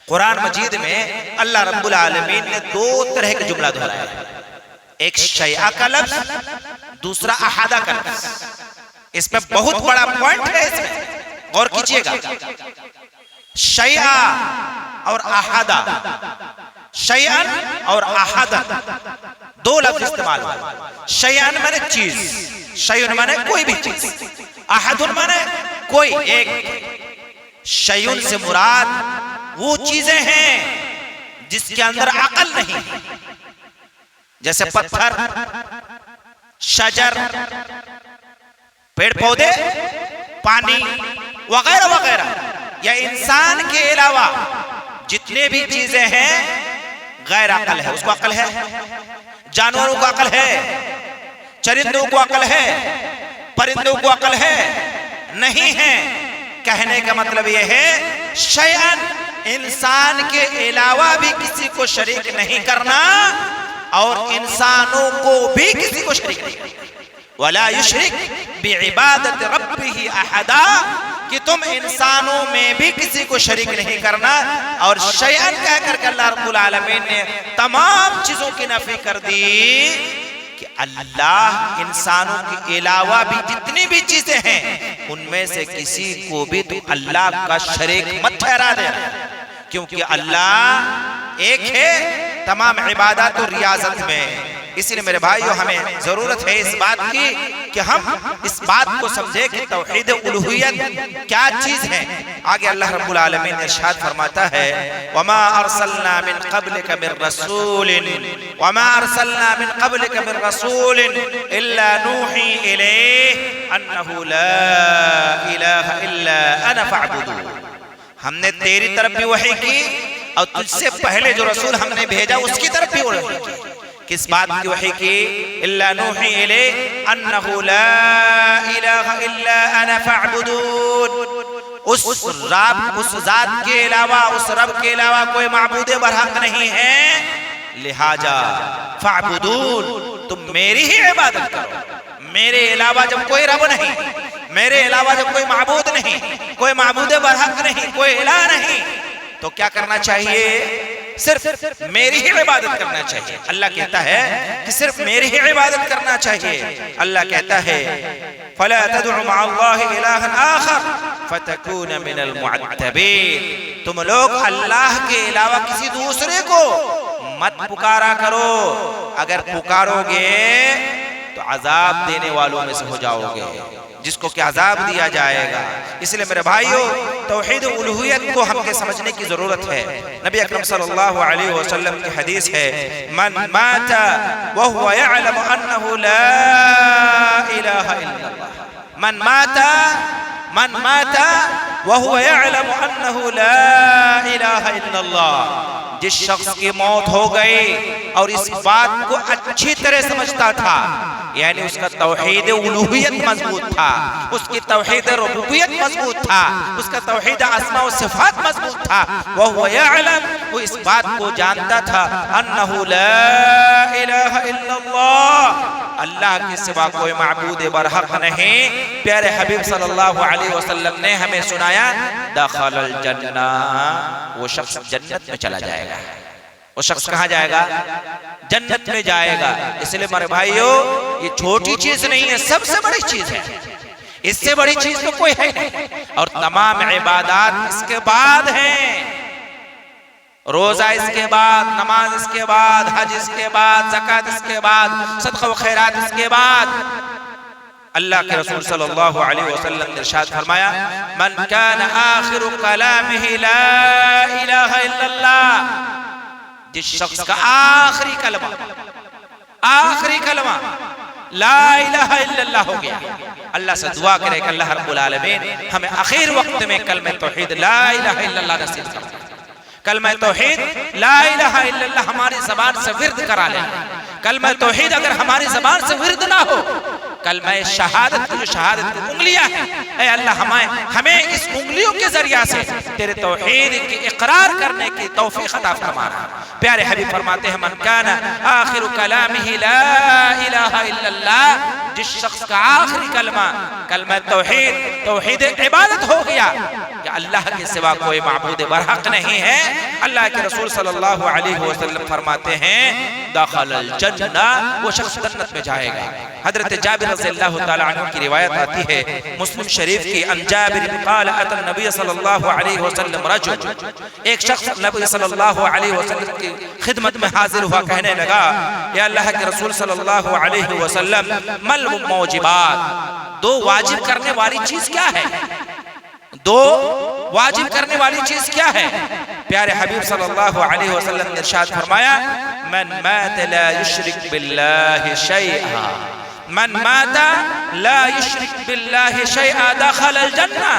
قرآن مجید میں اللہ رب العالمین نے دو طرح کے جملہ دہرایا ہے، ایک شیعہ کا لفظ، دوسرا احدہ کا لفظ۔ اس میں بہت بڑا پوائنٹ ہے، اس میں غور کیجئے گا۔ شیعہ اور احدہ، شیعن اور احدہ دو لفظ استعمال ہوئے۔ شیعن مانے چیز، شیعن مانے کوئی بھی چیز، احدن مانے کوئی ایک۔ شیعن سے مراد وہ چیزیں ہیں جس کے اندر عقل نہیں، جیسے پتھر، شجر، پیڑ پودے، پانی وغیرہ وغیرہ، یا انسان کے علاوہ جتنے بھی چیزیں ہیں غیر عقل ہے، اس کو عقل ہے۔ جانوروں کو عقل ہے، چرندوں کو عقل ہے، پرندوں کو عقل ہے، نہیں ہے۔ کہنے کا مطلب یہ ہے شیئن، انسان کے علاوہ بھی کسی کو شریک نہیں کرنا، اور انسانوں کو بھی کسی کو شریک نہیں کرنا۔ وَلَا يُشْرِكْ بِعِبَادَةِ رَبِّهِ أَحَدًا، کہ تم انسانوں میں بھی کسی کو شریک نہیں کرنا۔ اور شیئن کہہ کر کے اللہ رب العالمین نے تمام چیزوں کی نفی کر دی، کہ اللہ انسانوں کے علاوہ بھی جتنی بھی چیزیں ہیں ان میں سے کسی کو بھی تو اللہ کا شریک مت ٹھہرا دے، کیونکہ اللہ ایک ہے تمام عبادات و ریاضت میں۔ اسی لیے میرے بھائیو ہمیں ضرورت ہے اس بات کی کہ ہم اس بات کو سمجھے کہ توحید الوہیت کیا چیز ہے۔ آگے اللہ رب العالمین ارشاد فرماتا ہے وَمَا أَرْسَلْنَا مِن قَبْلِكَ مِن رَسُولٍ وَمَا أَرْسَلْنَا مِن قَبْلِكَ مِن رَسُولٍ إِلَّا نُوحِي إِلَيْهِ أَنَّهُ لَا إِلَهَ إِلَّا أَنَا فَاعْبُدُونِ۔ ہم نے تیری طرف بھی وحی کی، اور تجھ سے پہلے جو رسول ہم نے بھیجا اس کی طرف بھی وحی کی۔ کس بات کی وحی کی؟ إِلَّا نُوحِي إِلَيْهِ أَنَّهُ لَا إِلَهَ إِلَّا أَنَا فَاعْبُدُونِ۔ اس ذات کے علاوہ، اس رب کے علاوہ کوئی معبود برحق نہیں ہے، لہٰذا فَاعْبُدُونِ، تم میری ہی عبادت کرو۔ میرے علاوہ جب کوئی رب نہیں، میرے علاوہ جب کوئی معبود نہیں، کوئی معبود برحق نہیں، کوئی الہ نہیں، تو کیا کرنا چاہیے؟ صرف میری ہی عبادت کرنا چاہیے۔ اللہ کہتا ہے کہ صرف میری ہی عبادت کرنا چاہیے۔ اللہ کہتا ہے فَلَا تَدْعُ مَعَ اللَّهِ إِلَٰهًا آخَرَ فَتَكُونَ مِنَ الْمُعَذَّبِينَ، تم لوگ اللہ کے علاوہ کسی دوسرے کو مت پکارا کرو، اگر پکارو گے تو عذاب دینے والوں میں سے ہو جاؤ گے، جس کو کہ عذاب دیا جائے گا۔ اس لئے میرے بھائیو توحید الوہیت کو ہم کے سمجھنے کی ضرورت ہے۔ نبی اکرم صلی اللہ علیہ وسلم کی حدیث ہے من مات وهو يعلم انه لا الہ الا اللہ، من مات من مات وهو يعلم انه لا الہ الا اللہ، جس شخص کی موت ہو گئی اور اس بات کو اچھی طرح سمجھتا تھا، یعنی اس کا توحید الوہیت مضبوط تھا، اس کی توحید ربوبیت مضبوط تھا، اس کا توحید اسماء و صفات مضبوط تھا، وهو يعلم، وہ اس بات کو جانتا تھا، انه لا الہ الا اللہ، اللہ کے سوا کوئی معبود برحق نہیں۔ پیارے حبیب صلی اللہ علیہ وسلم نے ہمیں سنایا دخل الجنہ، وہ شخص جنت میں چلا جائے گا۔ وہ شخص کہاں جائے گا؟ جنت میں جائے گا۔ اس لئے میرے بھائیو، یہ چھوٹی چیز نہیں ہے، سب سے بڑی چیز ہے، اس سے بڑی چیز تو کوئی ہے نہیں، اور تمام عبادات اس کے بعد ہیں، روزہ اس کے بعد، نماز اس کے بعد، حج اس کے بعد، زکوٰۃ اس کے بعد، صدقہ و خیرات اس کے بعد۔ اللہ کے رسول صلی اللہ علیہ وسلم نے ارشاد فرمایا من کان آخر کلامہ لا الہ الا اللہ، جس شخص کا آخری کلمہ لا الہ الا اللہ ہو گیا، اللہ سے دعا کرے کہ اللہ رب العالمین ہمیں آخر وقت میں کلمہ توحید لا الہ الا اللہ نصیب کرے۔ کلمہ توحید لا الہ الا اللہ ہماری زبان سے ورد کرا لے۔ کلمہ توحید اگر ہماری زبان سے ورد نہ ہو، کلمہ شہادت کی جو شہادت کی انگلیاں ہیں، اے اللہ ہمیں اس انگلیوں کے ذریعہ سے تیرے توحید کی اقرار کرنے کی توفیق عطا فرما رہا۔ پیارے حبیب فرماتے ہیں من کان آخر کلامہ لا الہ الا اللہ، جس شخص کا آخری کلمہ توحید عبادت ہو گیا کہ اللہ کے سوا کوئی معبود برحق نہیں ہے، اللہ کے رسول صلی اللہ علیہ وسلم فرماتے ہیں دخل الجنہ، وہ شخص جنت میں جائے گا۔ حضرت جابر رضی اللہ تعالیٰ عنہ کی روایت آتی ہے مسلم شریف کی، ان جابر قال اتى النبی صلی اللہ علیہ وسلم رجل، ایک شخص نبی صلی اللہ علیہ وسلم کی خدمت میں حاضر ہوا، کہنے لگا یا اللہ کے رسول صلی اللہ علیہ وسلم مل موجبات، دو واجب کرنے والی چیز کیا ہے؟ دو واجب کرنے والی چیز کیا ہے؟ پیارے حبیب صلی اللہ علیہ وسلم نے ارشاد فرمایا من مات لا يشرك بالله شيئا، من مات لا يشرك بالله شيئا دخل الجنہ،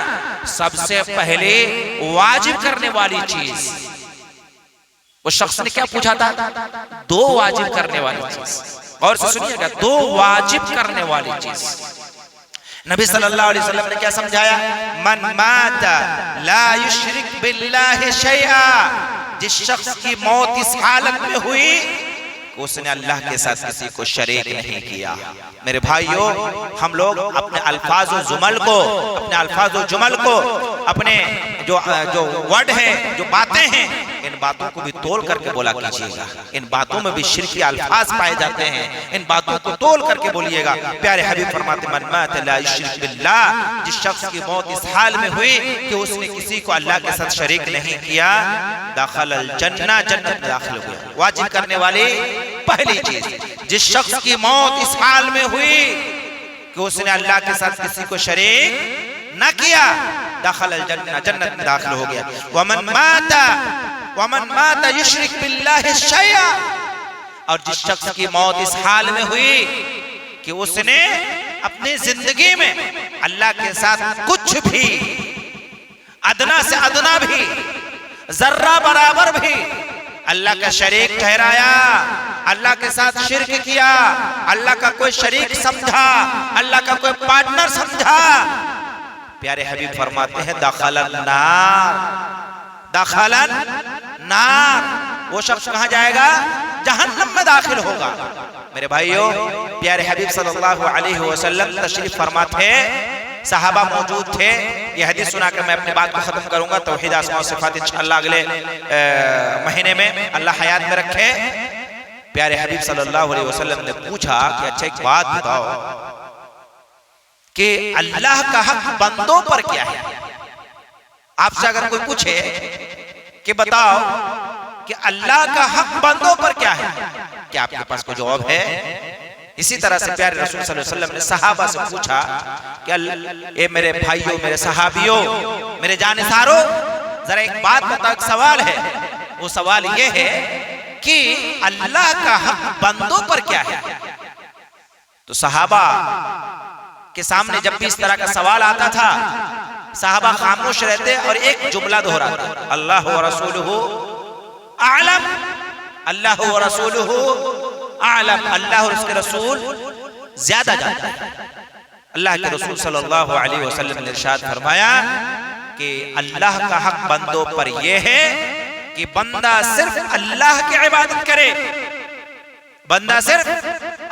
سب سے پہلے واجب کرنے والی چیز، وہ شخص نے کیا پوچھا تھا؟ دو واجب کرنے والی چیز، اور سنیے گا، دو واجب کرنے والی چیز۔ نبی صلی اللہ علیہ وسلم نے کیا سمجھایا؟ من مات لا یشرک باللہ شیئا، جس شخص کی موت اس حالت میں ہوئی کہ اس نے اللہ کے ساتھ کسی کو شریک نہیں کیا۔ میرے بھائیو، ہم لوگ اپنے الفاظ و جمل کو اپنے جو ورڈ ہیں، جو باتیں ہیں، ان باتوں کو بھی تول کر کے بولا کیجئے گا۔ ان باتوں میں بھی شرکی الفاظ پائے جاتے ہیں، ان باتوں کو تول کر کے بولیے گا۔ پیارے حبیب فرماتے من مات لا یشرک باللہ، جس شخص کی موت اس حال میں ہوئی کہ اس نے کسی کو اللہ کے ساتھ شریک نہیں کیا، داخل الجنہ، جنت میں داخل ہو گیا۔ واجب کرنے والی پہلی چیز، جس شخص کی موت اس حال میں ہوئی کہ اس نے اللہ کے ساتھ کسی کو شریک نہ کیا، داخل الجنہ، جنت میں داخل ہو گیا۔ ومن مات یشرک باللہ شیئا، اور جس شخص کی موت اس حال میں ہوئی کہ اس نے اپنی زندگی میں اللہ کے ساتھ کچھ بھی، ادنا سے ادنا بھی، ذرہ برابر بھی اللہ کا شریک ٹھہرایا، اللہ کے ساتھ شرک کیا، اللہ کا کوئی شریک سمجھا، اللہ کا کوئی پارٹنر سمجھا، پیارے حبیب فرماتے ہیں دخل النار، دخل النار، وہ شخص کہاں جائے گا؟ جہنم میں داخل ہوگا۔ میرے بھائیو، پیارے حبیب صلی اللہ علیہ وسلم تشریف فرما تھے، صحابہ موجود تھے۔ یہ حدیث سنا کر میں اپنی بات کو ختم کروں گا۔ توحید اسماء و صفات انشاءاللہ اگلے مہینے میں اللہ حیات میں رکھے۔ پیارے حبیب صلی اللہ علیہ وسلم نے پوچھا کہ اچھا ایک بات بتاؤ کہ اللہ کا حق بندوں پر کیا ہے؟ آپ سے اگر کوئی پوچھے کہ بتاؤ کہ اللہ کا حق بندوں پر کیا ہے، کیا آپ کے پاس کوئی جواب ہے؟ اسی طرح سے پیارے رسول صلی اللہ علیہ وسلم نے صحابہ سے پوچھا کہ اے میرے بھائیوں، میرے صحابیوں، میرے جانثاروں، ذرا ایک بات بتاؤ، ایک سوال ہے۔ وہ سوال یہ ہے کہ اللہ کا حق بندوں پر کیا ہے؟ تو صحابہ کے سامنے جب بھی اس طرح کا سوال آتا تھا صحابہ خاموش رہتے اور ایک جملہ دہراتے، اللہ ورسولہ اعلم، اللہ ورسولہ اعلم، اللہ اور اس کے رسول زیادہ جانتے ہیں۔ اللہ کے رسول صلی اللہ علیہ وسلم نے ارشاد فرمایا کہ اللہ کا حق بندوں پر یہ ہے کہ بندہ صرف اللہ کی عبادت کرے، بندہ صرف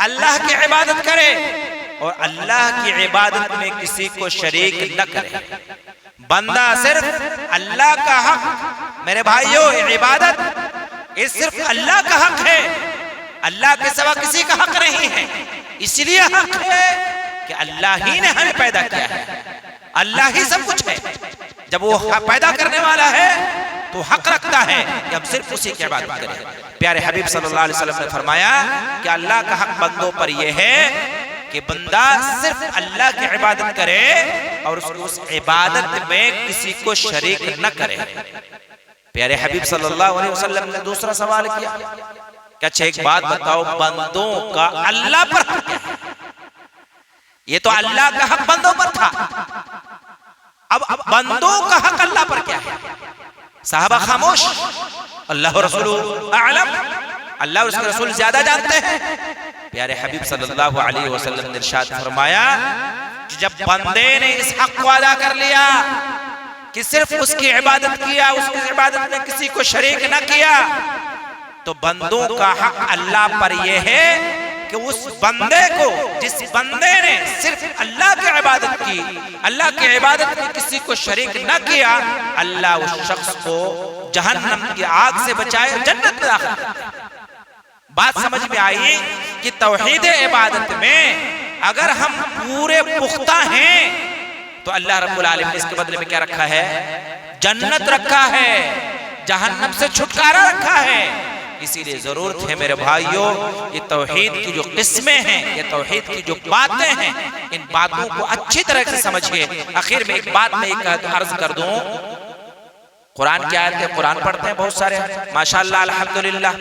اللہ کی عبادت کرے اور اللہ کی عبادت میں کسی کو شریک نہ کرے۔ بندہ صرف اللہ کا حق، میرے بھائیوں عبادت یہ صرف اللہ کا حق ہے، اللہ کے سوا کسی کا حق نہیں ہے۔ اس لیے حق ہے کہ اللہ ہی نے ہمیں پیدا کیا ہے، اللہ ہی سب کچھ ہے۔ جب وہ پیدا کرنے والا ہے تو حق رکھتا ہے کہ ہم صرف اسی کی عبادت کریں۔ پیارے حبیب صلی اللہ علیہ وسلم نے فرمایا کہ اللہ کا حق بندوں پر یہ ہے کہ بندہ صرف اللہ کی عبادت کرے اور اس عبادت میں کسی کو شریک نہ کرے۔ پیارے حبیب صلی اللہ علیہ وسلم نے دوسرا سوال کیا کہ اچھا ایک بات بتاؤ، بندوں کا اللہ پر حق کیا ہے؟ یہ تو اللہ کا حق بندوں پر تھا، اب بندوں کا حق اللہ پر کیا ہے؟ صحابہ خاموش، اللہ رسول اعلم، اللہ اور اس کے رسول زیادہ جانتے ہیں۔ پیارے حبیب صلی اللہ علیہ وسلم نے ارشاد فرمایا کہ جب بندے نے اس حق کو ادا کر لیا کہ صرف اس کی عبادت کیا، اس کی عبادت میں کسی کو شریک نہ کیا، تو بندوں کا حق اللہ پر یہ ہے کہ اس بندے کو، جس بندے نے صرف اللہ کی عبادت کی، اللہ کی عبادت میں کسی کو شریک نہ کیا، اللہ اس شخص کو جہنم کی آگ سے بچائے، جنت میں داخل کرے۔ بات سمجھ میں آئی کہ توحید عبادت میں اگر ہم پورے پختہ ہیں تو اللہ رب العالمین نے اس کے بدلے میں کیا رکھا ہے؟ جنت رکھا ہے، جہنم سے چھٹکارا رکھا ہے۔ اسی لیے ضرورت ہے میرے بھائیوں، یہ توحید کی جو قسمیں ہیں، یہ توحید کی جو باتیں ہیں، ان باتوں کو اچھی طرح سے سمجھئے۔ آخر میں ایک بات میں ایک عرض کر دوں، قرآن کی آیت ہے، قرآن پڑھتے ہیں بہت سارے، ماشاءاللہ الحمدللہ،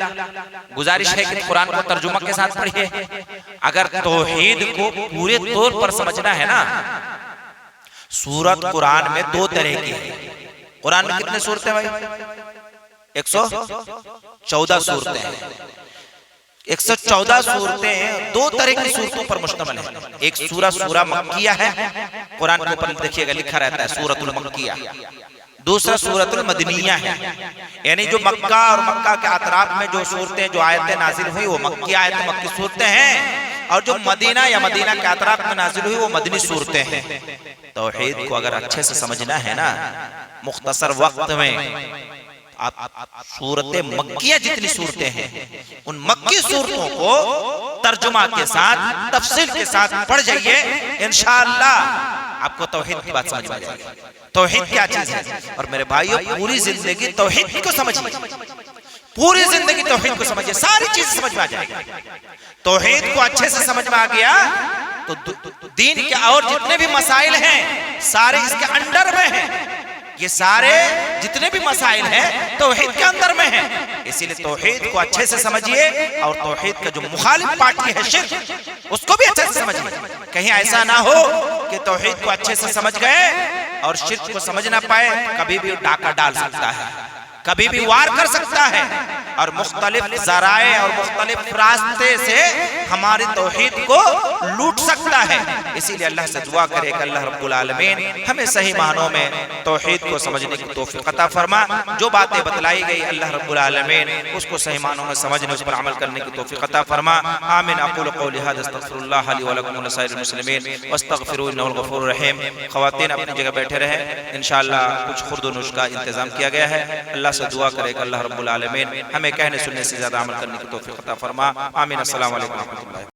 گزارش ہے کہ قرآن کو ترجمہ کے ساتھ پڑھیے۔ اگر توحید کو پورے طور پر سمجھنا ہے نا، سورت قرآن میں دو طرح کی ہے۔ قرآن میں کتنے سورتیں بھائی؟ 114 صورتیں ہیں۔ 114 صورتیں دو طرح کی صورتوں پر مشتمل ہیں۔ ایک سورہ مکیہ ہے، قرآن کے اوپر دیکھیے گا لکھا رہتا ہے سورۃ المکیہ۔ دوسرا سورۃ المدنیہ ہے، یعنی جو مکہ اور مکہ کے اطراف میں جو صورتیں، جو آیتیں نازل ہوئی وہ مکی آیتیں، مکی صورتیں ہیں، اور جو مدینہ یا مدینہ کے اطراف میں نازل ہوئی وہ مدنی صورتیں ہیں۔ توحید کو اگر اچھے سے سمجھنا ہے نا، مختصر وقت میں آپ سورت مکیہ جتنی صورتیں ہیں ان مکی صورتوں کو ترجمہ کے ساتھ، تفصیل کے ساتھ پڑھ جائیے، انشاءاللہ آپ کو توحید کی بات سمجھ میں آ جائے گی۔ توحید کیا چیز ہے؟ اور میرے بھائیوں پوری زندگی توحید کو سمجھیے، پوری زندگی توحید کو سمجھیے، ساری چیز سمجھ میں آ جائے گی۔ توحید کو اچھے سے سمجھ میں آ گیا تو دین کے اور جتنے بھی مسائل ہیں سارے اس کے انڈر میں ہیں۔ یہ سارے جتنے بھی مسائل ہیں توحید کے اندر میں ہیں، اسی لئے توحید کو اچھے سے سمجھیے، اور توحید کا جو مخالف پارٹی ہے شرک، اس کو بھی اچھے سے سمجھیے۔ کہیں ایسا نہ ہو کہ توحید کو اچھے سے سمجھ گئے اور شرک کو سمجھ نہ پائے، کبھی بھی ڈاکہ ڈال سکتا ہے، کبھی بھی وار کر سکتا ہے، اور مختلف ذرائع اور مختلف راستے سے ہماری توحید کو لوٹ سکتا ہے۔ اسی لیے اللہ سے دعا کرے کہ اللہ رب العالمین ہمیں صحیح معنوں میں توحید کو سمجھنے کی توفیق عطا فرما، جو باتیں بتلائی گئی اللہ رب العالمین اس کو صحیح معنوں میں سمجھنے، اس پر عمل کرنے کی توفیق عطا فرما۔ آمین۔ اقول قولی ھذا استغفر اللہ لی ولکم ولسائر المسلمین واستغفروہ انہ الغفور الرحیم۔ خواتین اپنی جگہ بیٹھے رہیں، انشاءاللہ کچھ خورد و نوش کا انتظام کیا گیا ہے۔ اللہ سے دعا کرے کہ اللہ رب العالمین ہمیں کہنے سننے سے زیادہ عمل کرنے کی توفیق عطا فرما۔ آمین۔ السلام علیکم ورحمۃ اللہ۔